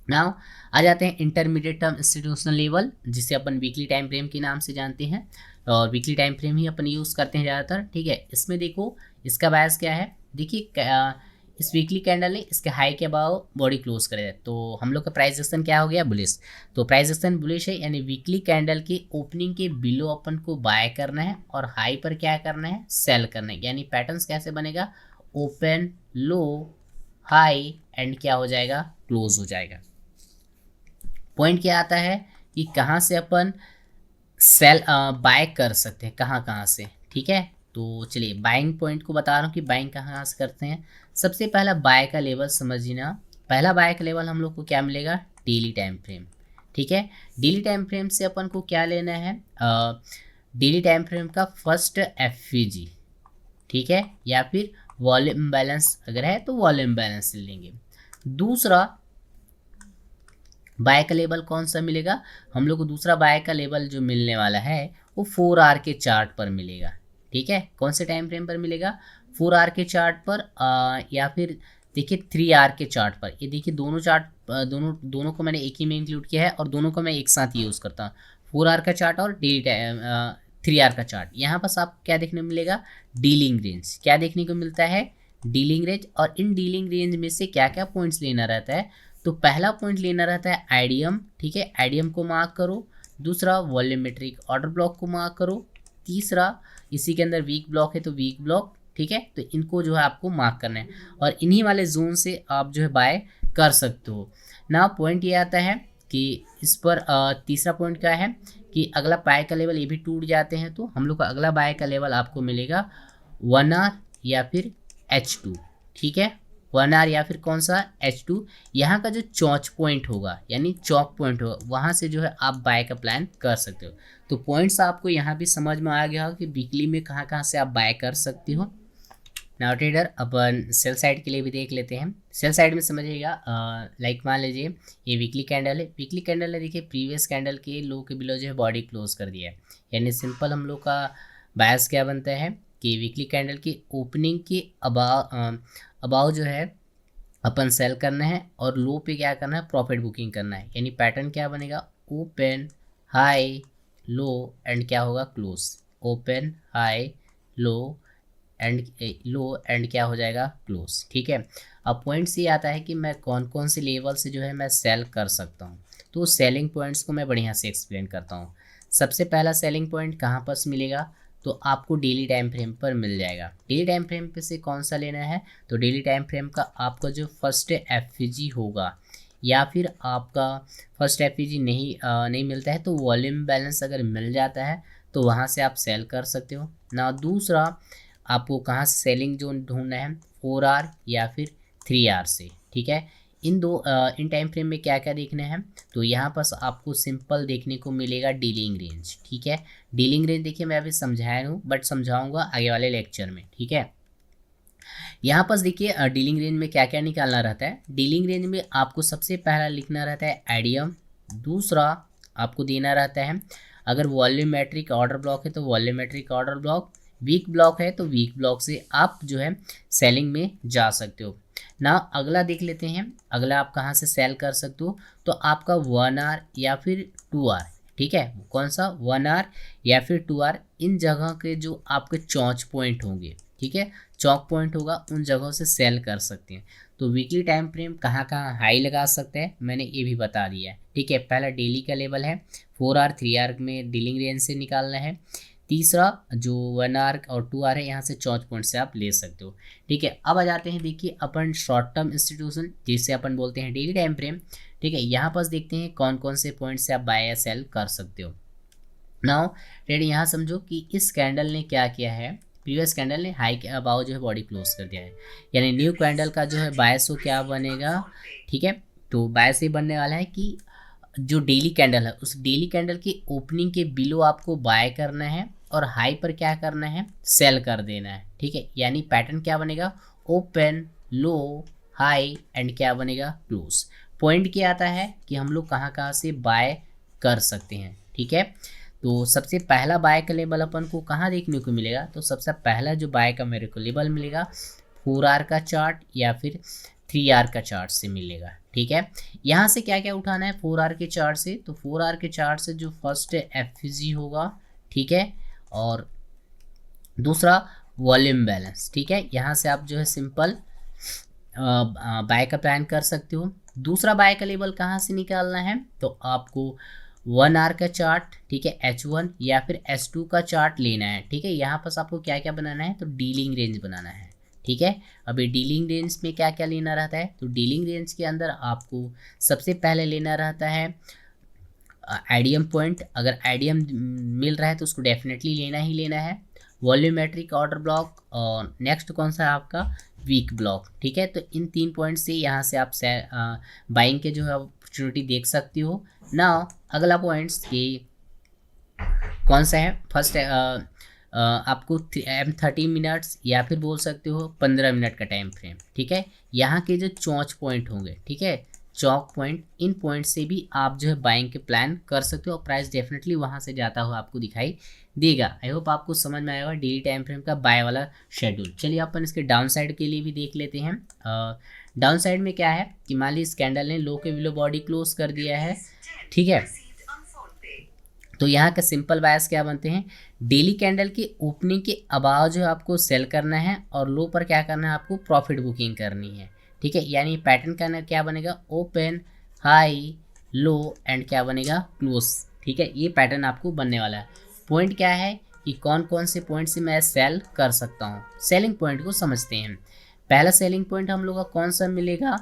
नाउ आ जाते हैं इंटरमीडिएट टर्म इंस्टीट्यूशनल लेवल, जिसे अपन वीकली टाइम फ्रेम के नाम से जानते हैं, और वीकली टाइम फ्रेम ही अपन यूज़ करते हैं ज़्यादातर, ठीक है। इसमें देखो इसका बायस क्या है, देखिए इस वीकली कैंडल ने इसके हाई के अबाव बॉडी क्लोज करे, तो हम लोग का प्राइस एक्शन क्या हो गया, बुलिश। तो प्राइस एक्शन बुलिश है, यानी वीकली कैंडल की ओपनिंग के बिलो अपन को बाय करना है और हाई पर क्या करना है, सेल करना है। यानी पैटर्न्स कैसे बनेगा, ओपन लो हाई एंड क्या हो जाएगा, क्लोज हो जाएगा। पॉइंट क्या आता है कि कहाँ से अपन सेल बाय कर सकते हैं, कहाँ कहाँ से, ठीक है। तो चलिए बाइंग पॉइंट को बता रहा हूँ कि बाइंग कहाँ से करते हैं। सबसे पहला बाय का लेवल समझना, पहला बाय का लेवल हम लोग को क्या मिलेगा, डेली टाइम फ्रेम, ठीक है। डेली टाइम फ्रेम से अपन को क्या लेना है, डेली टाइम फ्रेम का फर्स्ट एफवीजी, ठीक है, या फिर वॉल्यूम बैलेंस अगर है तो वॉल्यूम बैलेंस ले लेंगे। दूसरा बाय का लेवल कौन सा मिलेगा, हम लोग को दूसरा बाय का लेवल जो मिलने वाला है वो 4 आवर के चार्ट पर मिलेगा, ठीक है। कौन से टाइम फ्रेम पर मिलेगा, 4 आवर के चार्ट पर या फिर देखिए 3 आवर के चार्ट पर। ये देखिए दोनों चार्ट दोनों को मैंने एक ही में इंक्लूड किया है और दोनों को मैं एक साथ यूज़ करता हूँ, 4 आवर का चार्ट और डेली टाइम 3 आवर का चार्ट। यहाँ पर आप क्या देखने को मिलेगा, डीलिंग रेंज, क्या देखने को मिलता है, डीलिंग रेंज। और इन डीलिंग रेंज में से क्या क्या पॉइंट्स लेना रहता है, तो पहला पॉइंट लेना रहता है आईडीएम, ठीक है, आईडीएम को मार्क करो। दूसरा वॉल्यूमेट्रिक ऑर्डर ब्लॉक को मार्क करो। तीसरा इसी के अंदर वीक ब्लॉक है तो वीक ब्लॉक, ठीक है, तो इनको जो है आपको मार्क करना है और इन्हीं वाले जोन से आप जो है बाय कर सकते हो ना। पॉइंट ये आता है कि इस पर तीसरा पॉइंट क्या है कि अगला बाय का लेवल ये भी टूट जाते हैं तो हम लोग का अगला बाय का लेवल आपको मिलेगा 1 आवर या फिर H2, ठीक है, 1 आवर या फिर कौन सा H2। यहाँ का जो चौच पॉइंट होगा यानी चौक पॉइंट होगा वहाँ से जो है आप बाय का प्लान कर सकते हो। तो पॉइंट्स आपको यहाँ भी समझ में आ गया हो कि वीकली में कहाँ कहाँ से आप बाय कर सकते हो। नाउ ट्रेडर अपन सेल साइड के लिए भी देख लेते हैं। सेल साइड में समझिएगा लाइक मान लीजिए ये वीकली कैंडल है, वीकली कैंडल है, देखिए प्रीवियस कैंडल के लो के बिलो जो है बॉडी क्लोज कर दिया है, यानी सिंपल हम लोग का बायस क्या बनता है कि वीकली कैंडल की ओपनिंग के अबाव जो है अपन सेल करना है और लो पे क्या करना है, प्रॉफिट बुकिंग करना है। यानी पैटर्न क्या बनेगा, ओपन हाई लो एंड क्या होगा, close, open high low and क्या हो जाएगा, क्लोज, ठीक है। अब पॉइंट्स ये आता है कि मैं कौन कौन से लेवल से जो है मैं सेल कर सकता हूँ, तो सेलिंग पॉइंट्स को मैं बढ़िया से एक्सप्लेन करता हूँ। सबसे पहला सेलिंग पॉइंट कहाँ पर मिलेगा, तो आपको डेली टाइम फ्रेम पर मिल जाएगा। डेली टाइम फ्रेम पे से कौन सा लेना है, तो डेली टाइम फ्रेम का आपका जो फर्स्ट एफवीजी होगा या फिर आपका फर्स्ट एफवीजी नहीं मिलता है तो वॉल्यूम बैलेंस अगर मिल जाता है तो वहाँ से आप सेल कर सकते हो ना। दूसरा आपको कहाँ से सेलिंग जोन ढूंढना है, 4 आवर या फिर 3 आवर से, ठीक है। इन टाइम फ्रेम में क्या क्या देखना है, तो यहाँ पर आपको सिंपल देखने को मिलेगा डीलिंग रेंज, ठीक है। डीलिंग रेंज देखिए मैं अभी समझाया हूँ बट समझाऊंगा आगे वाले लेक्चर में, ठीक है। यहाँ पर देखिए डीलिंग रेंज में क्या क्या निकालना रहता है। डीलिंग रेंज में आपको सबसे पहला लिखना रहता है आईडीएम। दूसरा आपको देना रहता है अगर वॉल्यूमेट्रिक ऑर्डर ब्लॉक है तो volumetric order block, weak block है तो वीक ब्लॉक से आप जो है सेलिंग में जा सकते हो ना। अगला देख लेते हैं, अगला आप कहाँ से सेल कर सकते हो, तो आपका 1 आवर या फिर 2 आवर, ठीक है, कौन सा 1 आवर या फिर 2 आवर, इन जगह के जो आपके चौच पॉइंट होंगे, ठीक है, चौक पॉइंट होगा उन जगहों से सेल कर सकते हैं। तो वीकली टाइम फ्रेम कहाँ कहाँ हाई लगा सकते हैं मैंने ये भी बता दिया है, ठीक है। पहला डेली का लेवल है 4 आवर 3 आवर में डीलिंग रेंज से निकालना है। तीसरा जो 1 आवर और 2 आवर है यहाँ से चौच पॉइंट से आप ले सकते हो, ठीक है। अब आ जाते हैं देखिए अपन शॉर्ट टर्म इंस्टीट्यूशन जिसे अपन बोलते हैं डेली टाइम फ्रेम, ठीक है। यहाँ पर देखते हैं कौन कौन से पॉइंट से आप बाय या सेल कर सकते हो। नाउ रेडी, यहाँ समझो कि इस कैंडल ने क्या किया है, प्रीवियस कैंडल ने हाई के अबाव जो है बॉडी क्लोज कर दिया है, यानी न्यू कैंडल का जो है बायस वो क्या बनेगा, ठीक है। तो बायस ये बनने वाला है कि जो डेली कैंडल है उस डेली कैंडल की ओपनिंग के बिलो आपको बाय करना है और हाई पर क्या करना है, सेल कर देना है। ठीक है, यानी पैटर्न क्या बनेगा, ओपन लो हाई एंड क्या बनेगा, क्लोज। पॉइंट क्या आता है कि हम लोग कहाँ कहाँ से बाय कर सकते हैं। ठीक है, तो सबसे पहला बाय का लेवल अपन को कहाँ देखने को मिलेगा, तो सबसे पहला जो बाय का मेरे को लेवल मिलेगा 4 आवर का चार्ट या फिर 3 आवर का चार्ट से मिलेगा। ठीक है, यहाँ से क्या क्या उठाना है 4 आवर के चार्ट से, तो 4 आवर के चार्ट से जो फर्स्ट एफजी होगा, ठीक है, और दूसरा वॉल्यूम बैलेंस। ठीक है, यहाँ से आप जो है सिंपल बाय का प्लान कर सकते हो। दूसरा बाय का लेवल कहाँ से निकालना है, तो आपको 1 आवर का चार्ट, ठीक है, H1 या फिर H2 का चार्ट लेना है। ठीक है, यहाँ पर आपको क्या क्या बनाना है, तो डीलिंग रेंज बनाना है। ठीक है, अभी डीलिंग रेंज में क्या क्या लेना रहता है, तो डीलिंग रेंज के अंदर आपको सबसे पहले लेना रहता है आइडियम पॉइंट। अगर आइडियम मिल रहा है तो उसको डेफिनेटली लेना ही लेना है। वॉल्यूमेट्रिक ऑर्डर ब्लॉक और नेक्स्ट कौन सा है आपका, वीक ब्लॉक। ठीक है, तो इन 3 पॉइंट से यहाँ से आप बाइंग के जो है अपॉर्चुनिटी देख सकती हो। नाउ अगला पॉइंट्स कि कौन सा है, फर्स्ट आपको 30 मिनट्स या फिर बोल सकते हो 15 मिनट का टाइम फ्रेम। ठीक है, यहाँ के जो चौंच पॉइंट होंगे, ठीक है, चौक पॉइंट, इन पॉइंट से भी आप जो है बाइंग के प्लान कर सकते हो और प्राइस डेफिनेटली वहाँ से जाता हुआ आपको दिखाई देगा। आई होप आपको समझ में आएगा डेली टाइम फ्रेम का बाय वाला शेड्यूल। चलिए अपन इसके डाउन साइड के लिए भी देख लेते हैं। डाउन साइड में क्या है कि मान ली इस कैंडल ने लो के बिलो बॉडी क्लोज कर दिया है। ठीक है, तो यहाँ का सिंपल बायस क्या बनते हैं, डेली कैंडल की ओपनिंग के अबाव जो है आपको सेल करना है और लो पर क्या करना है, आपको प्रॉफिट बुकिंग करनी है। ठीक है, यानी पैटर्न का क्या बनेगा, ओपन हाई लो एंड क्या बनेगा, क्लोज। ठीक है, ये पैटर्न आपको बनने वाला है। पॉइंट क्या है कि कौन कौन से पॉइंट से मैं सेल कर सकता हूँ, सेलिंग पॉइंट को समझते हैं। पहला सेलिंग पॉइंट हम लोग का कौन सा मिलेगा,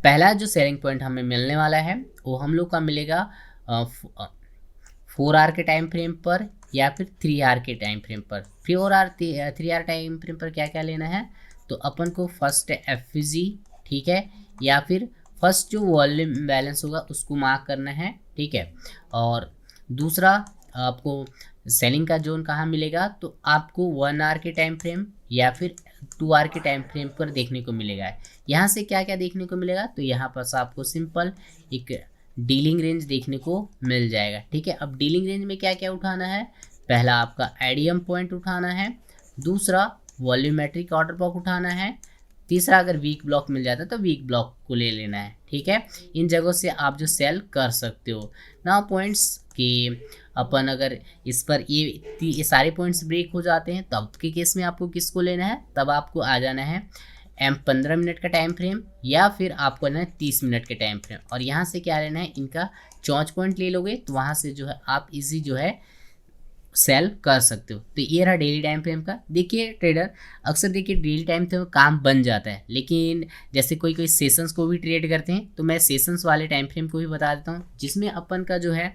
पहला जो सेलिंग पॉइंट हमें मिलने वाला है वो हम लोग का मिलेगा 4 आवर के टाइम फ्रेम पर या फिर 3 आवर के टाइम फ्रेम पर। 3 आवर टाइम फ्रेम पर क्या क्या लेना है, तो अपन को फर्स्ट एफजी, ठीक है, या फिर फर्स्ट जो वॉल्यूम बैलेंस होगा उसको मार्क करना है। ठीक है, और दूसरा आपको सेलिंग का जोन कहाँ मिलेगा, तो आपको 1 आवर के टाइम फ्रेम या फिर 2 आवर के टाइम फ्रेम पर देखने को मिलेगा। यहाँ से क्या क्या देखने को मिलेगा, तो यहाँ पर आपको सिंपल एक डीलिंग रेंज देखने को मिल जाएगा। ठीक है, अब डीलिंग रेंज में क्या क्या उठाना है, पहला आपका आइडियम पॉइंट उठाना है, दूसरा वॉल्यूमेट्रिक ऑर्डर ब्लॉक उठाना है, तीसरा अगर वीक ब्लॉक मिल जाता है तो वीक ब्लॉक को ले लेना है। ठीक है, इन जगहों से आप जो सेल कर सकते हो। नाउ पॉइंट्स कि अपन अगर इस पर ये सारे पॉइंट्स ब्रेक हो जाते हैं तब के केस में आपको किसको लेना है, तब आपको आ जाना है 15 मिनट का टाइम फ्रेम या फिर आपको लेना है 30 मिनट के टाइम फ्रेम, और यहाँ से क्या लेना है, इनका चौंच पॉइंट ले लोगे तो वहाँ से जो है आप इजी जो है सेल कर सकते हो। तो ये रहा डेली टाइम फ्रेम का। देखिए ट्रेडर अक्सर देखिए डेली टाइम फ्रेम काम बन जाता है, लेकिन जैसे कोई कोई सेशंस को भी ट्रेड करते हैं तो मैं सेशंस वाले टाइम फ्रेम को भी बता देता हूँ, जिसमें अपन का जो है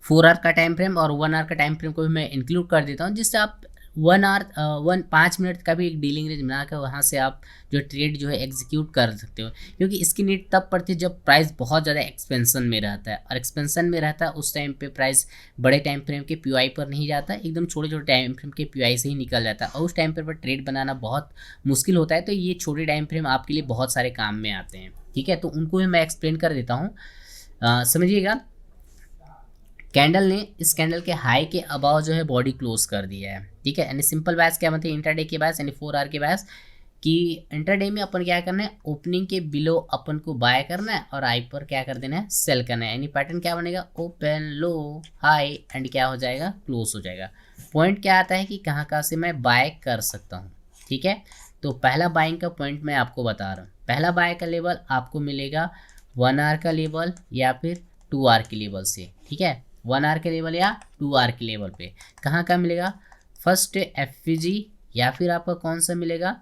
4 आवर का टाइम फ्रेम और 1 आवर का टाइम फ्रेम को भी मैं इंक्लूड कर देता हूँ, जिससे आप 5 मिनट का भी एक डीलिंग रेंज बनाकर वहाँ से आप जो ट्रेड जो है एग्जीक्यूट कर सकते हो। क्योंकि इसकी नीड तब पड़ती है जब प्राइस बहुत ज़्यादा एक्सपेंशन में रहता है, और एक्सपेंशन में रहता है उस टाइम पे प्राइस बड़े टाइम फ्रेम के पीवाई पर नहीं जाता, एकदम छोटे छोटे टाइम फ्रेम के पीवाई से ही निकल जाता है, और उस टाइम पर ट्रेड बनाना बहुत मुश्किल होता है। तो ये छोटे टाइम फ्रेम आपके लिए बहुत सारे काम में आते हैं। ठीक है, तो उनको भी मैं एक्सप्लेन कर देता हूँ, समझिएगा। कैंडल ने इस कैंडल के हाई के अबाव जो है बॉडी क्लोज कर दिया है। ठीक है, यानी सिंपल बायस क्या मतलब इंटरडे के बायस यानी 4 आवर के बायस, कि इंटरडे में अपन क्या करना है, ओपनिंग के बिलो अपन को बाय करना है और आई पर क्या कर देना है, सेल करना है। यानी पैटर्न क्या बनेगा, ओपन लो हाई एंड क्या हो जाएगा, क्लोज हो जाएगा। पॉइंट क्या आता है कि कहाँ कहाँ से मैं बाय कर सकता हूँ। ठीक है, तो पहला बाइंग का पॉइंट मैं आपको बता रहा हूँ। पहला बाय का लेवल आपको मिलेगा 1 आवर का लेवल या फिर 2 आवर के लेवल से। ठीक है, 1 आवर के लेवल या 2 आवर के लेवल पे कहाँ का मिलेगा, फर्स्ट एफजी या फिर आपका कौन सा मिलेगा,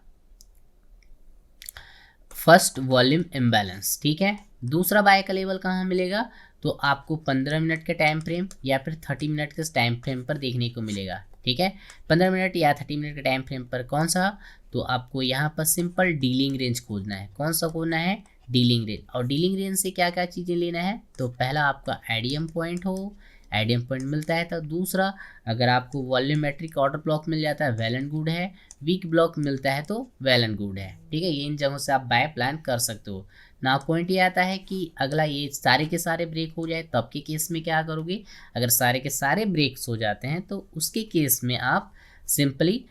फर्स्ट वॉल्यूम इम्बैलेंस। ठीक है, दूसरा बाय का लेवल कहाँ मिलेगा, तो आपको 15 मिनट के टाइम फ्रेम या फिर 30 मिनट के टाइम फ्रेम पर देखने को मिलेगा। ठीक है, 15 मिनट या 30 मिनट के टाइम फ्रेम पर कौन सा, तो आपको यहाँ पर सिंपल डीलिंग रेंज खोजना है। कौन सा खोजना है, डीलिंग रेंज। और डीलिंग रेंज से क्या क्या चीज़ें लेना है, तो पहला आपका आईडीएम पॉइंट हो, आईडीएम पॉइंट मिलता है। तो दूसरा, अगर आपको वॉल्यूमेट्रिक ऑर्डर ब्लॉक मिल जाता है वेल एंड गुड है, वीक ब्लॉक मिलता है तो वेल एंड गुड है। ठीक है, ये इन जगहों से आप बाय प्लान कर सकते हो ना। पॉइंट ये आता है कि अगला ये सारे के सारे ब्रेक हो जाए तब के केस में क्या करोगे। अगर सारे के सारे ब्रेक्स हो जाते हैं तो उसके केस में आप सिंपली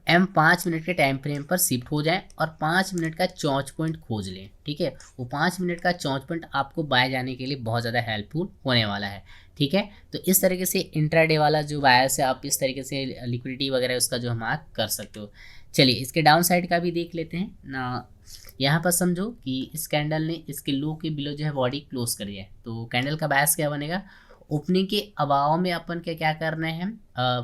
एम 5 मिनट के टाइम फ्रेम पर शिफ्ट हो जाएं और 5 मिनट का चौंच पॉइंट खोज लें। ठीक है, वो 5 मिनट का चौंच पॉइंट आपको बाय जाने के लिए बहुत ज़्यादा हेल्पफुल होने वाला है। ठीक है, तो इस तरीके से इंट्राडे वाला जो बायस है आप इस तरीके से लिक्विडिटी वगैरह उसका जो हम कर सकते हो। चलिए इसके डाउन साइड का भी देख लेते हैं ना। यहाँ पर समझो कि इस कैंडल ने इसके लो के बिलो जो है बॉडी क्लोज कर दिया है, तो कैंडल का बायस क्या बनेगा, ओपनिंग के अभाव में अपन क्या क्या करना है,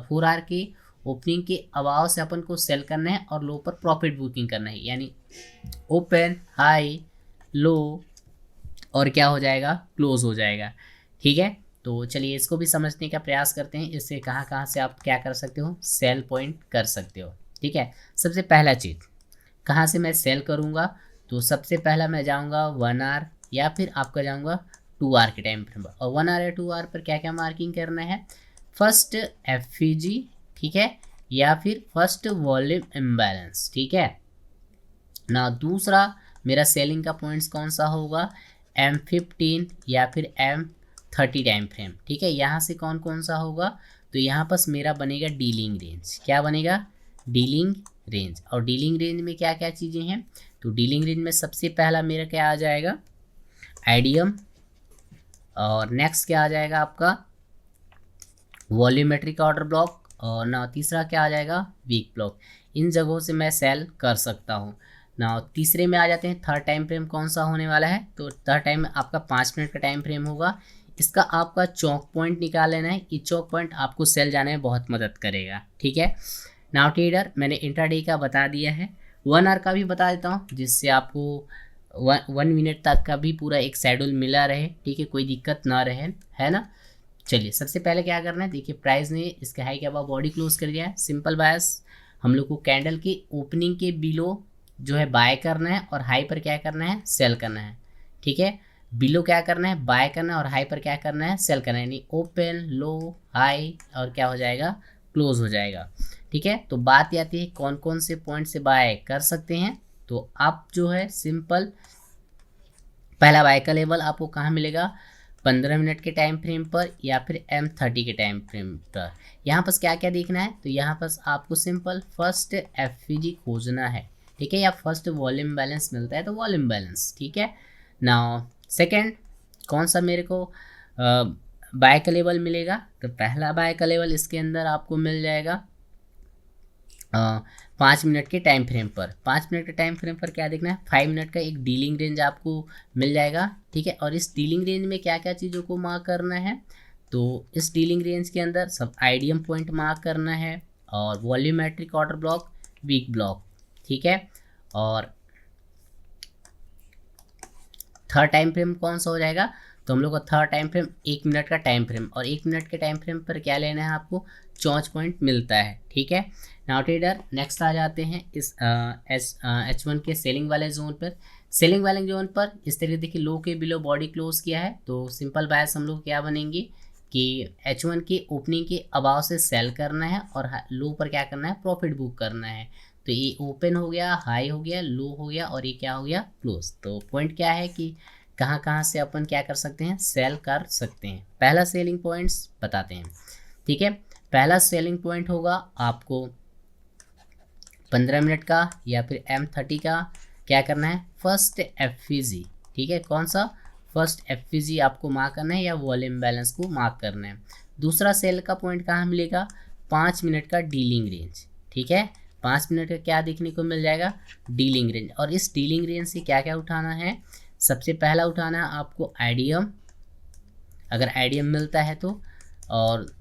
4 आवर के ओपनिंग के अभाव से अपन को सेल करना है और लो पर प्रॉफिट बुकिंग करना है, यानी ओपन हाई लो और क्या हो जाएगा, क्लोज हो जाएगा। ठीक है, तो चलिए इसको भी समझने का प्रयास करते हैं, इससे कहाँ कहाँ से आप क्या कर सकते हो, सेल पॉइंट कर सकते हो। ठीक है, सबसे पहला चीज़ कहाँ से मैं सेल करूँगा, तो सबसे पहला मैं जाऊँगा 1 आवर या फिर आपका जाऊँगा 2 आवर के टाइम फ्रेम पर। और 1 आवर या 2 आवर पर क्या क्या मार्किंग करना है, फर्स्ट एफईजी, ठीक है, या फिर फर्स्ट वॉल्यूम इम्बैलेंस। ठीक है ना। दूसरा मेरा सेलिंग का पॉइंट्स कौन सा होगा, M15 या फिर M30 टाइम फ्रेम। ठीक है, यहाँ से कौन कौन सा होगा, तो यहाँ पर मेरा बनेगा डीलिंग रेंज। क्या बनेगा, डीलिंग रेंज। और डीलिंग रेंज में क्या क्या चीज़ें हैं, तो डीलिंग रेंज में सबसे पहला मेरा क्या आ जाएगा, आईडीएम, और नेक्स्ट क्या आ जाएगा आपका वॉल्यूमेट्रिक ऑर्डर ब्लॉक, और ना तीसरा क्या आ जाएगा, वीक ब्लॉक। इन जगहों से मैं सेल कर सकता हूँ ना। तीसरे में आ जाते हैं, थर्ड टाइम फ्रेम कौन सा होने वाला है, तो थर्ड टाइम में आपका 5 मिनट का टाइम फ्रेम होगा। इसका आपका चौक पॉइंट निकाल लेना है, ये चौक पॉइंट आपको सेल जाने में बहुत मदद करेगा। ठीक है, नाउ ट्रेडर मैंने इंट्राडे का बता दिया है, 1 आवर का भी बता देता हूँ, जिससे आपको 1 मिनट तक का भी पूरा एक शेड्यूल मिला रहे। ठीक है, कोई दिक्कत ना रहे, है ना। चलिए सबसे पहले क्या करना है, देखिए प्राइस ने इसके हाई के बाद बॉडी क्लोज कर दिया है, सिंपल बायस। हम लोग को कैंडल के ओपनिंग के बिलो जो है बाय करना है और हाई पर क्या करना है, सेल करना है। ठीक है, बिलो क्या करना है, बाय करना है, और हाई पर क्या करना है, सेल करना है, यानी ओपन लो हाई और क्या हो जाएगा, क्लोज हो जाएगा। ठीक है, तो बात आती है कौन कौन से पॉइंट से बाय कर सकते हैं, तो आप जो है सिंपल पहला बाय का लेवल आपको कहाँ मिलेगा, 15 मिनट के टाइम फ्रेम पर या फिर M30 के टाइम फ्रेम पर। यहाँ पर क्या क्या देखना है, तो यहाँ पर आपको सिंपल फर्स्ट एफईजी खोजना है। ठीक है, या फर्स्ट वॉल्यूम बैलेंस मिलता है तो वॉल्यूम बैलेंस। ठीक है, नाउ सेकंड कौन सा मेरे को बाय का लेवल मिलेगा, तो पहला बाय का लेवल इसके अंदर आपको मिल जाएगा 5 मिनट के टाइम फ्रेम पर। 5 मिनट के टाइम फ्रेम पर क्या देखना है, 5 मिनट का एक डीलिंग रेंज आपको मिल जाएगा। ठीक है, और इस डीलिंग रेंज में क्या क्या चीज़ों को मार्क करना है, तो इस डीलिंग रेंज के अंदर सब आईडीएम पॉइंट मार्क करना है और volumetric order block, weak block. ठीक है, और थर्ड टाइम फ्रेम कौन सा हो जाएगा, तो हम लोग का थर्ड टाइम फ्रेम 1 मिनट का टाइम फ्रेम, और 1 मिनट के टाइम फ्रेम पर क्या लेना है, आपको चौंच पॉइंट मिलता है। ठीक है, नाउ ट्रेडर नेक्स्ट आ जाते हैं इस H1 के सेलिंग वाले जोन पर। सेलिंग वाले जोन पर इस तरीके देखिए लो के बिलो बॉडी क्लोज किया है, तो सिंपल बायस हम लोग क्या बनेंगे कि H1 के ओपनिंग के अभाव से सेल करना है और लो पर क्या करना है, प्रॉफिट बुक करना है। तो ये ओपन हो गया, हाई हो गया, लो हो गया, और ये क्या हो गया, क्लोज। तो पॉइंट क्या है कि कहाँ कहाँ से अपन क्या कर सकते हैं, सेल कर सकते हैं। पहला सेलिंग पॉइंट्स बताते हैं। ठीक है, पहला सेलिंग पॉइंट होगा आपको 15 मिनट का या फिर M30 का क्या करना है, फर्स्ट एफईजी। ठीक है, कौन सा, फर्स्ट एफईजी आपको मार्क करना है या वॉल्यूम बैलेंस को मार्क करना है। दूसरा सेल का पॉइंट कहाँ मिलेगा, 5 मिनट का डीलिंग रेंज। ठीक है, 5 मिनट का क्या देखने को मिल जाएगा, डीलिंग रेंज। और इस डीलिंग रेंज से क्या क्या उठाना है, सबसे पहला उठाना है आपको आईडीएम, अगर आईडीएम मिलता है तो, और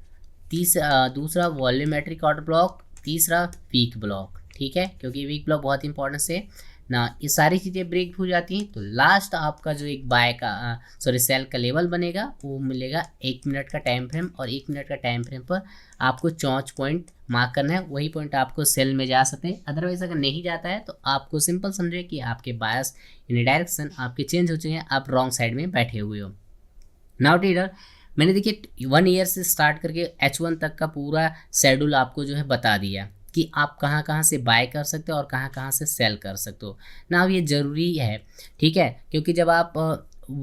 दूसरा वॉल्यूमेट्रिक ऑर्डर ब्लॉक, तीसरा वीक ब्लॉक। ठीक है, क्योंकि वीक ब्लॉक बहुत इंपॉर्टेंट है। ना ये सारी चीज़ें ब्रेक हो जाती हैं तो लास्ट आपका जो एक बाय का सेल का लेवल बनेगा वो मिलेगा 1 मिनट का टाइम फ्रेम, और 1 मिनट का टाइम फ्रेम पर आपको 4 पॉइंट मार्क करना है, वही पॉइंट आपको सेल में जा सकते हैं। अदरवाइज अगर नहीं जाता है तो आपको सिंपल समझे कि आपके बायस यानी डायरेक्शन आपके चेंज हो चुके हैं, आप रॉन्ग साइड में बैठे हुए हो। नाउ ट्रेडर मैंने देखिए 1 ईयर से स्टार्ट करके H1 तक का पूरा शेड्यूल आपको जो है बता दिया कि आप कहाँ कहाँ से बाय कर सकते हो और कहाँ कहाँ से सेल कर सकते हो। ना ये ज़रूरी है, ठीक है, क्योंकि जब आप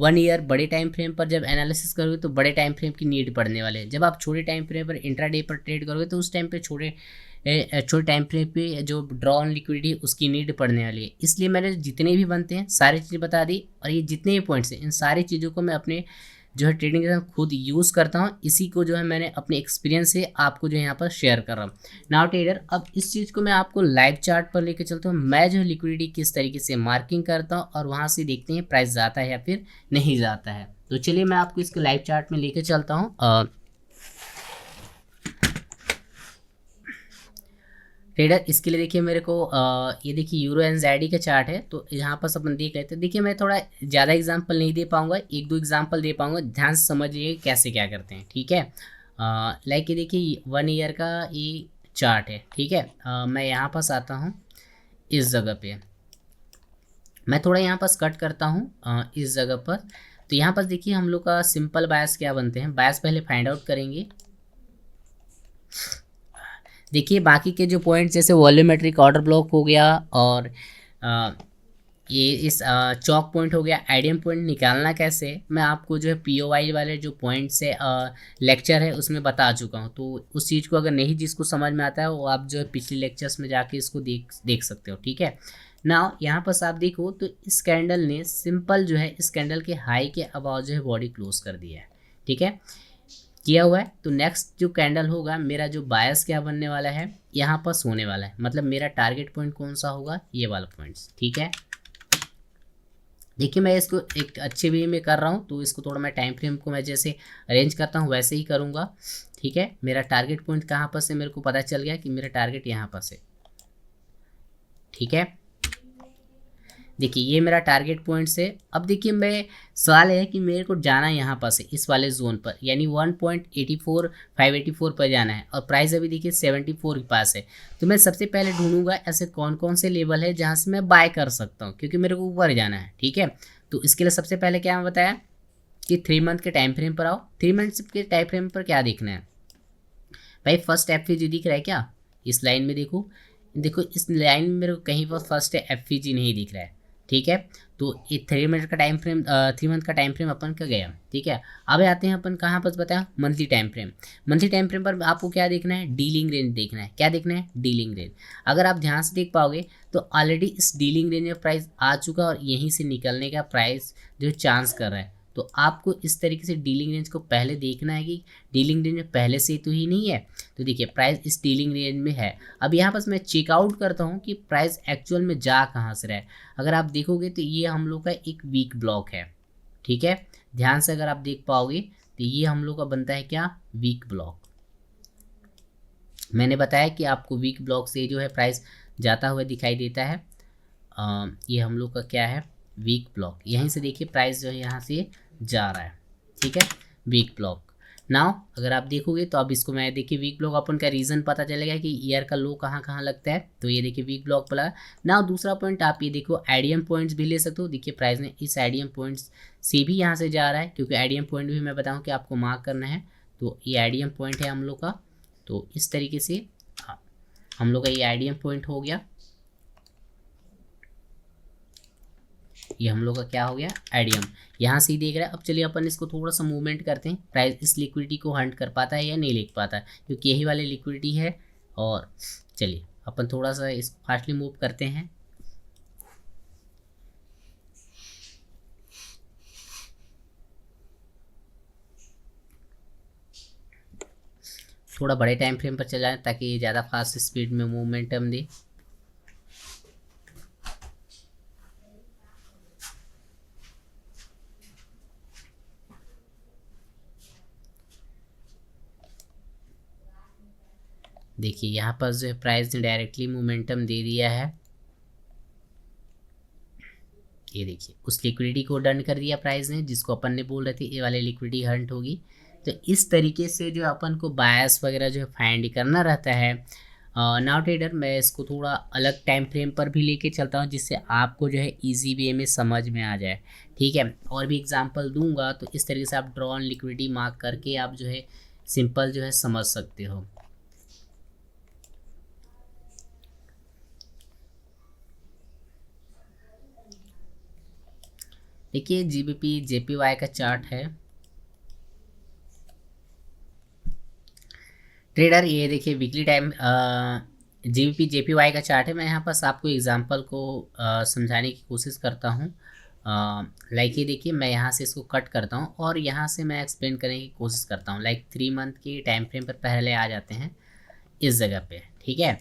1 ईयर बड़े टाइम फ्रेम पर जब एनालिसिस करोगे तो बड़े टाइम फ्रेम की नीड पड़ने वाले है। जब आप छोटे टाइम फ्रेम पर इंट्राडे पर ट्रेड करोगे तो उस टाइम पे छोटे टाइम फ्रेम पे जो ड्रॉ ऑन लिक्विडिटी उसकी नीड पड़ने वाली है। इसलिए मैंने जितने भी बनते हैं सारी चीज़ें बता दी, और ये जितने भी पॉइंट्स हैं इन सारी चीज़ों को मैं अपने जो है ट्रेडिंग के साथ खुद यूज़ करता हूँ। इसी को जो है मैंने अपने एक्सपीरियंस से आपको जो है यहाँ पर शेयर कर रहा हूँ। नाउ ट्रेडर अब इस चीज़ को मैं आपको लाइव चार्ट पर लेके चलता हूँ, मैं जो है लिक्विडिटी किस तरीके से मार्किंग करता हूँ और वहाँ से देखते हैं प्राइस जाता है या फिर नहीं जाता है। तो चलिए मैं आपको इसको लाइव चार्ट में लेके चलता हूँ। ट्रेडर इसके लिए देखिए मेरे को ये देखिए यूरो एनजेडी का चार्ट है, तो यहाँ पर अपन देख लेते हैं। देखिए मैं थोड़ा ज़्यादा एग्जांपल नहीं दे पाऊंगा, 1-2 एग्जांपल दे पाऊंगा, ध्यान से समझिए कैसे क्या करते हैं, ठीक है। लाइक ये देखिए 1 ईयर का ये चार्ट है, ठीक है। मैं यहाँ पास आता हूँ इस जगह पे, मैं थोड़ा यहाँ पास कट करता हूँ इस जगह पर। तो यहाँ पास देखिए हम लोग का सिंपल बायस क्या बनते हैं, बायस पहले फाइंड आउट करेंगे। देखिए बाकी के जो पॉइंट्स जैसे वॉल्यूमेट्रिक ऑर्डर ब्लॉक हो गया और ये इस चौक पॉइंट हो गया, आइडियम पॉइंट निकालना कैसे मैं आपको जो है पीओवाई वाले जो पॉइंट्स है लेक्चर है उसमें बता चुका हूँ। तो उस चीज़ को अगर नहीं जिसको समझ में आता है वो आप जो है पिछले लेक्चर्स में जाके इसको देख सकते हो, ठीक है ना। यहाँ पर आप देखो तो इस कैंडल ने सिंपल जो है इस कैंडल के हाई के अबाव जो है बॉडी क्लोज कर दिया है, ठीक है, किया हुआ है। तो नेक्स्ट जो कैंडल होगा मेरा जो बायस क्या बनने वाला है, यहाँ पर होने वाला है, मतलब मेरा टारगेट पॉइंट कौन सा होगा, ये वाला पॉइंट्स, ठीक है। देखिए मैं इसको एक अच्छे वे में कर रहा हूँ, तो इसको थोड़ा मैं टाइम फ्रेम को मैं जैसे अरेंज करता हूँ वैसे ही करूँगा, ठीक है। मेरा टारगेट पॉइंट कहाँ पर से मेरे को पता चल गया कि मेरा टारगेट यहाँ पर से, ठीक है। देखिए ये मेरा टारगेट पॉइंट से। अब देखिए मैं सवाल है कि मेरे को जाना यहाँ पर से इस वाले जोन पर, यानी 1.84 पर जाना है और प्राइस अभी देखिए 74 के पास है। तो मैं सबसे पहले ढूंढूंगा ऐसे कौन कौन से लेवल है जहाँ से मैं बाय कर सकता हूँ, क्योंकि मेरे को ऊपर जाना है, ठीक है। तो इसके लिए सबसे पहले क्या मैं बताया कि 3 मंथ के टाइम फ्रेम पर आओ। 3 मंथ के टाइम फ्रेम पर क्या देखना है भाई, फर्स्ट एफवीजी दिख रहा है क्या, इस लाइन में देखो, देखो इस लाइन में मेरे को कहीं पर फर्स्ट एफवीजी नहीं दिख रहा है, ठीक है। तो ये 3 मिनट का टाइम फ्रेम 3 मंथ का टाइम फ्रेम अपन का गया, ठीक है। अब आते हैं अपन कहाँ पर बताया, monthly time frame. Monthly time frame पर आपको क्या देखना है, डीलिंग रेंज देखना है। क्या देखना है, डीलिंग रेंज। अगर आप ध्यान से देख पाओगे तो ऑलरेडी इस डीलिंग रेंज में प्राइस आ चुका और यहीं से निकलने का प्राइस जो चांस कर रहा है। तो आपको इस तरीके से डीलिंग रेंज को पहले देखना है कि डीलिंग रेंज में पहले से तो ही नहीं है। तो देखिए प्राइस इस डीलिंग रेंज में है। अब यहाँ पर मैं चेकआउट करता हूँ कि प्राइस एक्चुअल में जा कहाँ से रहा है। अगर आप देखोगे तो ये हम लोग का एक वीक ब्लॉक है, ठीक है। ध्यान से अगर आप देख पाओगे तो ये हम लोग का बनता है क्या, वीक ब्लॉक। मैंने बताया कि आपको वीक ब्लॉक से जो है प्राइस जाता हुआ दिखाई देता है। ये हम लोग का क्या है, वीक ब्लॉक। यहीं से देखिए प्राइस जो है यहाँ से जा रहा है, ठीक है, वीक ब्लॉक। नाउ अगर आप देखोगे तो अब इसको मैं देखिए वीक ब्लॉक अपन का रीज़न पता चलेगा कि ईयर का लो कहाँ कहाँ लगता है। तो ये देखिए वीक ब्लॉक पड़ा। नाउ दूसरा पॉइंट आप ये देखो आईडीएम पॉइंट्स भी ले सकते हो। देखिए प्राइस ने इस आईडीएम पॉइंट्स से भी यहाँ से जा रहा है, क्योंकि आईडीएम पॉइंट भी मैं बताऊँ कि आपको मार्क करना है। तो ये आईडीएम पॉइंट है हम लोग का। तो इस तरीके से हम लोग का ये आईडीएम पॉइंट हो गया, ये हम लोग का क्या हो गया, आईडीएम। यहाँ से ही देख रहा है। अब चलिए अपन इसको थोड़ा सा मूवमेंट करते हैं, प्राइस इस लिक्विडिटी को हंट कर पाता है या नहीं ले पाता है, क्योंकि यही वाली लिक्विडिटी है। और चलिए अपन थोड़ा सा इसको फास्टली मूव करते हैं। थोड़ा बड़े टाइम फ्रेम पर चल जाए ताकि ये ज़्यादा फास्ट स्पीड में मूवमेंटम दे। देखिए यहाँ पर जो है प्राइस ने डायरेक्टली मोमेंटम दे दिया है। ये देखिए उस लिक्विडिटी को डन कर दिया प्राइस ने, जिसको अपन ने बोल रहे थे ये वाले लिक्विडिटी हंट होगी। तो इस तरीके से जो अपन को बायस वगैरह जो है फाइंड करना रहता है। नाउ ट्रेडर मैं इसको थोड़ा अलग टाइम फ्रेम पर भी लेके चलता हूँ, जिससे आपको जो है इजी वे में समझ में आ जाए। ठीक है, और भी एग्जांपल दूंगा, तो इस तरीके से आप ड्रॉ ऑन लिक्विडिटी मार्क करके आप जो है सिंपल जो है समझ सकते हो। देखिए जीबीपी जेपीवाई का चार्ट है ट्रेडर, ये देखिए वीकली टाइम जीबीपी जेपीवाई का चार्ट है। मैं यहाँ पास आपको एग्जांपल को समझाने की कोशिश करता हूँ। लाइक ये देखिए मैं यहाँ से इसको कट करता हूँ और यहाँ से मैं एक्सप्लेन करने की कोशिश करता हूँ। लाइक 3 मंथ के टाइम फ्रेम पर पहले आ जाते हैं इस जगह पे। ठीक है,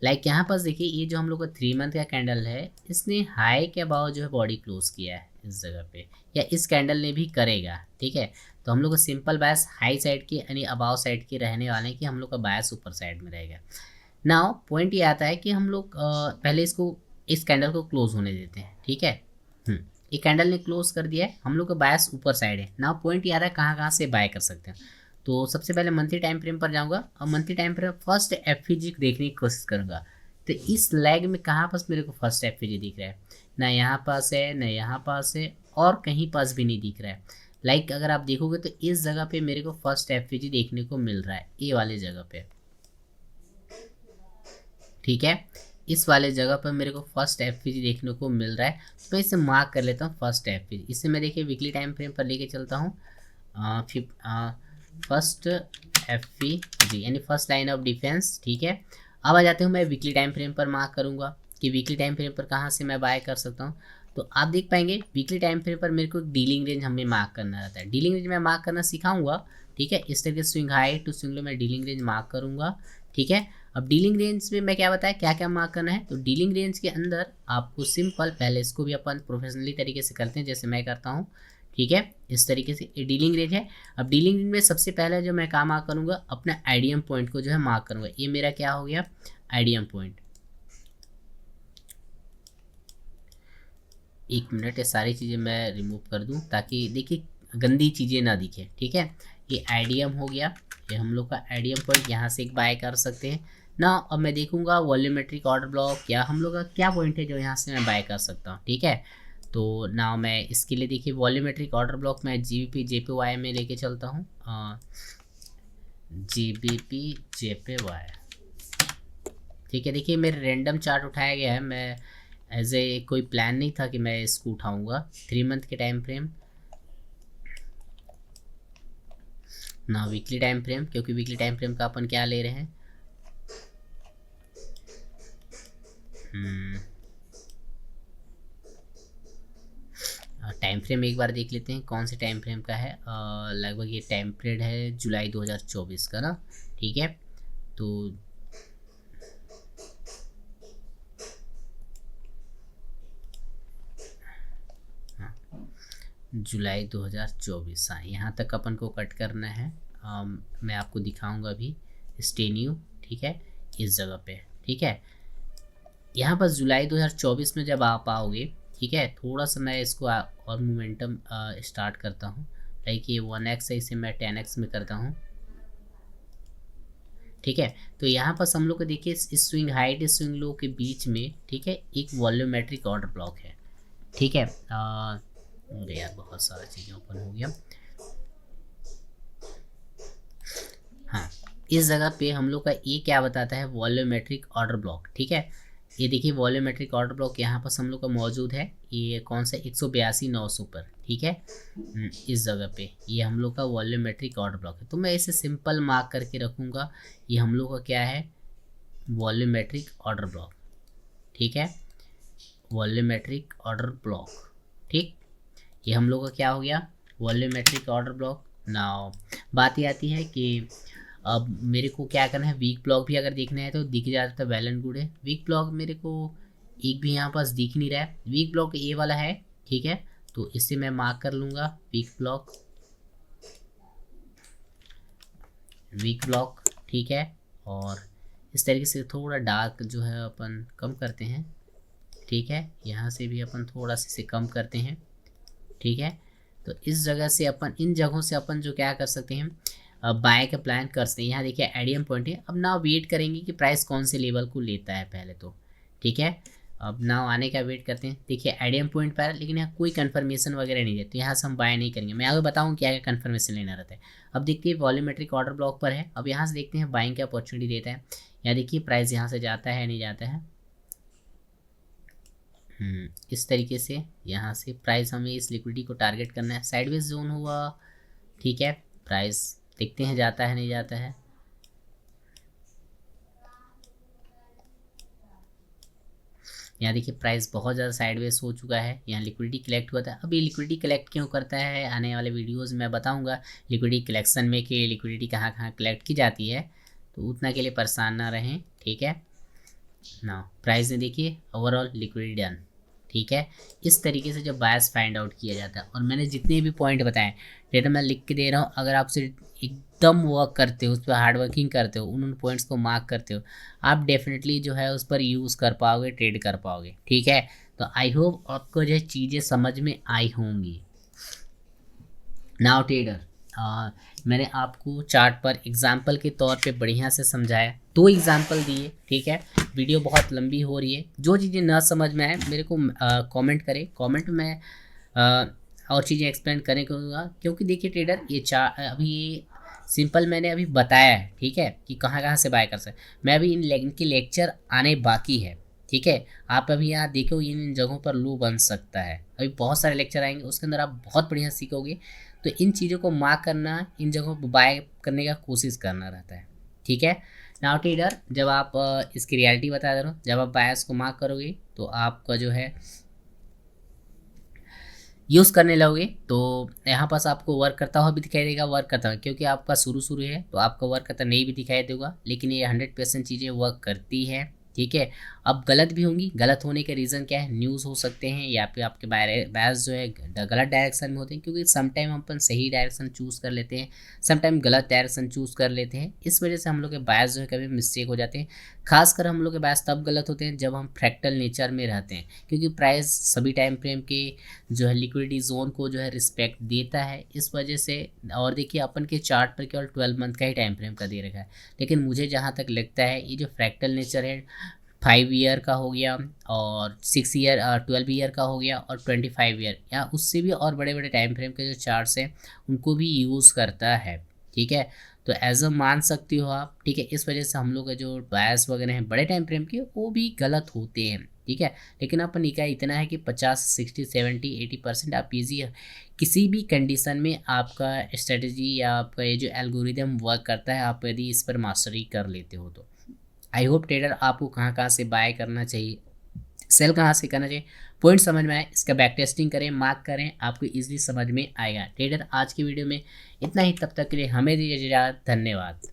लाइक यहाँ पास देखिए ये जो हम लोग का 3 मंथ का कैंडल है, इसने हाई के अबाव जो है बॉडी क्लोज किया है इस जगह पे, या इस कैंडल ने भी करेगा। ठीक है, तो हम लोग का सिंपल बायस हाई साइड के यानी अबाव साइड के रहने वाले हैं कि हम लोग का बायस ऊपर साइड में रहेगा। नाउ पॉइंट ये आता है कि हम लोग पहले इसको इस कैंडल को क्लोज होने देते हैं। ठीक है, ये कैंडल ने क्लोज कर दिया है, हम लोग का बायस ऊपर साइड है। नाउ पॉइंट ये आ रहा है कहाँ कहाँ से बाय कर सकते हैं। तो सबसे पहले मंथली टाइम फ्रेम पर जाऊंगा और monthly time frame first FEG देखने की कोशिश करूंगा। तो इस लैग में कहाँ पास मेरे को फर्स्ट एफईजी दिख रहा है, ना यहाँ पास है ना यहाँ पास है और कहीं पास भी नहीं दिख रहा है। लाइक अगर आप देखोगे तो इस जगह पे मेरे को फर्स्ट एफईजी देखने को मिल रहा है, ये वाले जगह पे। ठीक है, इस वाले जगह पर मेरे को फर्स्ट एफईजी देखने को मिल रहा है, तो मैं इसे मार्क कर लेता हूँ फर्स्ट एफईजी। इसे मैं देखिए वीकली टाइम फ्रेम पर लेके चलता हूँ। फर्स्ट एफईजी यानी फर्स्ट लाइन ऑफ डिफेंस। ठीक है, अब आ जाते हूँ मैं वीकली टाइम फ्रेम पर मार्क करूँगा कि वीकली टाइम फ्रेम पर कहाँ से मैं बाय कर सकता हूँ। तो आप देख पाएंगे वीकली टाइम फ्रेम पर मेरे को डीलिंग रेंज हमें मार्क करना रहता है। डीलिंग रेंज मैं मार्क करना सिखाऊंगा। ठीक है, इस तरीके से swing high to swing low मैं डीलिंग रेंज मार्क करूँगा। ठीक है, अब डीलिंग रेंज में मैं क्या बताया क्या क्या मार्क करना है। तो डीलिंग रेंज के अंदर आपको सिंपल पहले इसको भी अपन प्रोफेशनली तरीके से करते हैं जैसे मैं करता हूँ। ठीक है, इस तरीके से ये डीलिंग रेंज है। अब डीलिंग रेंज में सबसे पहले जो मैं काम मार्क करूँगा अपना आईडीएम पॉइंट को जो है मार्क करूँगा। ये मेरा क्या हो गया आईडीएम पॉइंट। एक मिनट, ये सारी चीज़ें मैं रिमूव कर दूं ताकि देखिए गंदी चीज़ें ना दिखे। ठीक है, ये आईडीएम हो गया, ये हम लोग का आईडीएम पॉइंट, यहाँ से एक बाय कर सकते हैं ना। अब मैं देखूंगा वॉल्यूमेट्रिक ऑर्डर ब्लॉक या हम लोग का क्या पॉइंट है जो यहाँ से मैं बाय कर सकता हूँ। ठीक है, तो ना मैं इसके लिए देखिए वॉल्यूमेट्रिक ऑर्डर ब्लॉक मैं जीबीपी जेपीवाई में लेके चलता हूँ। GBP JPY. ठीक है, देखिए मेरे रैंडम चार्ट उठाया गया है, मैं एज ए कोई प्लान नहीं था कि मैं इसको उठाऊंगा। 3 मंथ के टाइम फ्रेम ना वीकली टाइम फ्रेम, क्योंकि वीकली टाइम फ्रेम का अपन क्या ले रहे हैं टाइम फ्रेम एक बार देख लेते हैं कौन से टाइम फ्रेम का है। लगभग ये टाइम पीरियड है जुलाई 2024 का ना। ठीक है, तो जुलाई 2024, हाँ यहाँ तक अपन को कट करना है। मैं आपको दिखाऊंगा अभी स्टेन्यू। ठीक है, इस जगह पे। ठीक है, यहाँ पर जुलाई 2024 में जब आप आओगे, ठीक है, थोड़ा सा मैं इसको और मोमेंटम स्टार्ट करता हूँ। लाइक ये 1x है, इसे मैं 10x में करता हूँ। ठीक है, तो यहाँ पर हम लोग को देखिए इस स्विंग हाइट इस स्विंग लो के बीच में, ठीक है, एक वॉल्यूमेट्रिक ऑर्डर ब्लॉक है। ठीक है, अरे यार बहुत सारा चीज़ें ओपन हो गया। हाँ, इस जगह पे हम लोग का ये क्या बताता है वॉल्यूमेट्रिक ऑर्डर ब्लॉक। ठीक है, ये देखिए वॉल्यूमेट्रिक ऑर्डर ब्लॉक यहाँ पर हम लोग का मौजूद है। ये कौन सा 182,900 पर। ठीक है, इस जगह पे ये हम लोग का वॉल्यूमेट्रिक ऑर्डर ब्लॉक है, तो मैं इसे सिंपल मार्क करके रखूँगा। ये हम लोग का क्या है वॉल्यूमेट्रिक ऑर्डर ब्लॉक। ठीक है, वॉल्यूमेट्रिक ऑर्डर ब्लॉक। ठीक, ये हम लोग का क्या हो गया वॉल्यूमेट्रिक ऑर्डर ब्लॉक। नाउ बात ये आती है कि अब मेरे को क्या करना है, वीक ब्लॉक भी अगर देखना है तो दिख जाता तो वेल एंड गुड है। वीक ब्लॉक मेरे को एक भी यहाँ पास दिख नहीं रहा है। वीक ब्लॉक ये वाला है। ठीक है, तो इससे मैं मार्क कर लूँगा वीक ब्लॉक, वीक ब्लॉक। ठीक है, और इस तरीके से थोड़ा डार्क जो है अपन कम करते हैं। ठीक है, यहाँ से भी अपन थोड़ा सा इसे कम करते हैं। ठीक है, तो इस जगह से अपन, इन जगहों से अपन जो क्या कर सकते हैं, बाय का प्लान कर सकते हैं। यहाँ देखिए एडियम पॉइंट है। अब नाउ वेट करेंगे कि प्राइस कौन से लेवल को लेता है पहले तो। ठीक है, अब नाउ आने का वेट करते हैं। देखिए एडियम पॉइंट पर, लेकिन यहाँ कोई कंफर्मेशन वगैरह नहीं देते, यहाँ से हम बाय नहीं करेंगे। मैं आगे बताऊँ क्या क्या कंफर्मेशन लेना रहता है। अब देखिए वॉल्यूमेट्रिक ऑर्डर ब्लॉक पर है। अब यहाँ से देखते हैं बाइंग की अपॉर्चुनिटी देता है। यहाँ देखिए प्राइस यहाँ से जाता है नहीं जाता है। इस तरीके से यहाँ से प्राइस हमें इस लिक्विडिटी को टारगेट करना है। साइडवेज जोन हुआ, ठीक है, प्राइस देखते हैं जाता है नहीं जाता है। यहाँ देखिए प्राइस बहुत ज़्यादा साइडवेज हो चुका है। यहाँ लिक्विडिटी कलेक्ट हुआ था। अब ये लिक्विडिटी कलेक्ट क्यों करता है, आने वाले वीडियोस में बताऊंगा लिक्विडिटी कलेक्शन में कि लिक्विडिटी कहाँ कहाँ कलेक्ट की जाती है, तो उतना के लिए परेशान ना रहें। ठीक है ना, प्राइस ने देखिए ओवरऑल लिक्विडिटी डन। ठीक है, इस तरीके से जब बायस फाइंड आउट किया जाता है, और मैंने जितने भी पॉइंट बताए डेटा मैं लिख के दे रहा हूँ, अगर आपसे एकदम वर्क करते हो, उस पर हार्ड वर्किंग करते हो, उन पॉइंट्स को मार्क करते हो, आप डेफिनेटली जो है उस पर यूज़ कर पाओगे, ट्रेड कर पाओगे। ठीक है, तो आई होप आपको जो है चीज़ें समझ में आई होंगी। नाउ ट्रेडर, मैंने आपको चार्ट पर एग्जाम्पल के तौर पे बढ़िया से समझाया, 2 एग्जाम्पल दिए। ठीक है, वीडियो बहुत लंबी हो रही है। जो चीज़ें ना समझ में आए मेरे को कमेंट करें, कमेंट में और चीज़ें एक्सप्लेन करने को होगा। क्योंकि देखिए ट्रेडर, ये अभी सिंपल मैंने अभी बताया है, ठीक है, कि कहाँ कहाँ से बाय कर सकते। मैं अभी इनके लेक्चर आने बाकी है। ठीक है, आप अभी यहाँ देखो इन जगहों पर लो बन सकता है, अभी बहुत सारे लेक्चर आएंगे, उसके अंदर आप बहुत बढ़िया सीखोगे। तो इन चीज़ों को मार्क करना, इन जगहों पर बाय करने का कोशिश करना रहता है। ठीक है, नाउ ट्रेडर, जब आप इसकी रियलिटी बता दे रहा हूँ, जब आप बायस को मार्क करोगे तो आपका जो है यूज़ करने लगोगे तो यहाँ पास आपको वर्क करता हुआ भी दिखाई देगा, वर्क करता हुआ, क्योंकि आपका शुरू है तो आपका वर्क करता नहीं भी दिखाई देगा, लेकिन ये 100% चीज़ें वर्क करती है। ठीक है, अब गलत भी होंगी। गलत होने के रीज़न क्या है, न्यूज़ हो सकते हैं या फिर आपके बायस जो है गलत डायरेक्शन में होते हैं, क्योंकि समटाइम हम अपन सही डायरेक्शन चूज़ कर लेते हैं, समटाइम गलत डायरेक्शन चूज़ कर लेते हैं। इस वजह से हम लोग के बायस जो है कभी मिस्टेक हो जाते हैं। खासकर हम लोग के बायस तब गलत होते हैं जब हम फ्रैक्टल नेचर में रहते हैं, क्योंकि प्राइस सभी टाइम फ्रेम के जो है लिक्विडिटी जोन को जो है रिस्पेक्ट देता है, इस वजह से। और देखिए अपन के चार्ट पर केवल 12 मंथ का ही टाइम फ्रेम का दे रखा है, लेकिन मुझे जहाँ तक लगता है ये जो फ्रैक्टल नेचर है 5 ईयर का हो गया, और 6 ईयर 12 ईयर का हो गया, और 25 ईयर या उससे भी और बड़े बड़े टाइम फ्रेम के जो चार्ट्स हैं उनको भी यूज़ करता है। ठीक है, तो एज अ मान सकती हो आप। ठीक है, इस वजह से हम लोग के जो बायस वगैरह हैं बड़े टाइम फ्रेम के, वो भी गलत होते हैं। ठीक है, लेकिन अपन का इतना है कि 50, 60, 70, 80% आप ईजी किसी भी कंडीशन में आपका स्ट्रेटजी या आपका ये जो एल्गोरिदम वर्क करता है, आप यदि इस पर मास्टरी कर लेते हो तो। आई होप ट्रेडर आपको कहाँ कहाँ से बाय करना चाहिए, सेल कहाँ से करना चाहिए, पॉइंट समझ में आए, इसका बैक टेस्टिंग करें, मार्क करें, आपको इजीली समझ में आएगा। ट्रेडर आज की वीडियो में इतना ही, तब तक के लिए हमें दीजिए इजाज़त, धन्यवाद।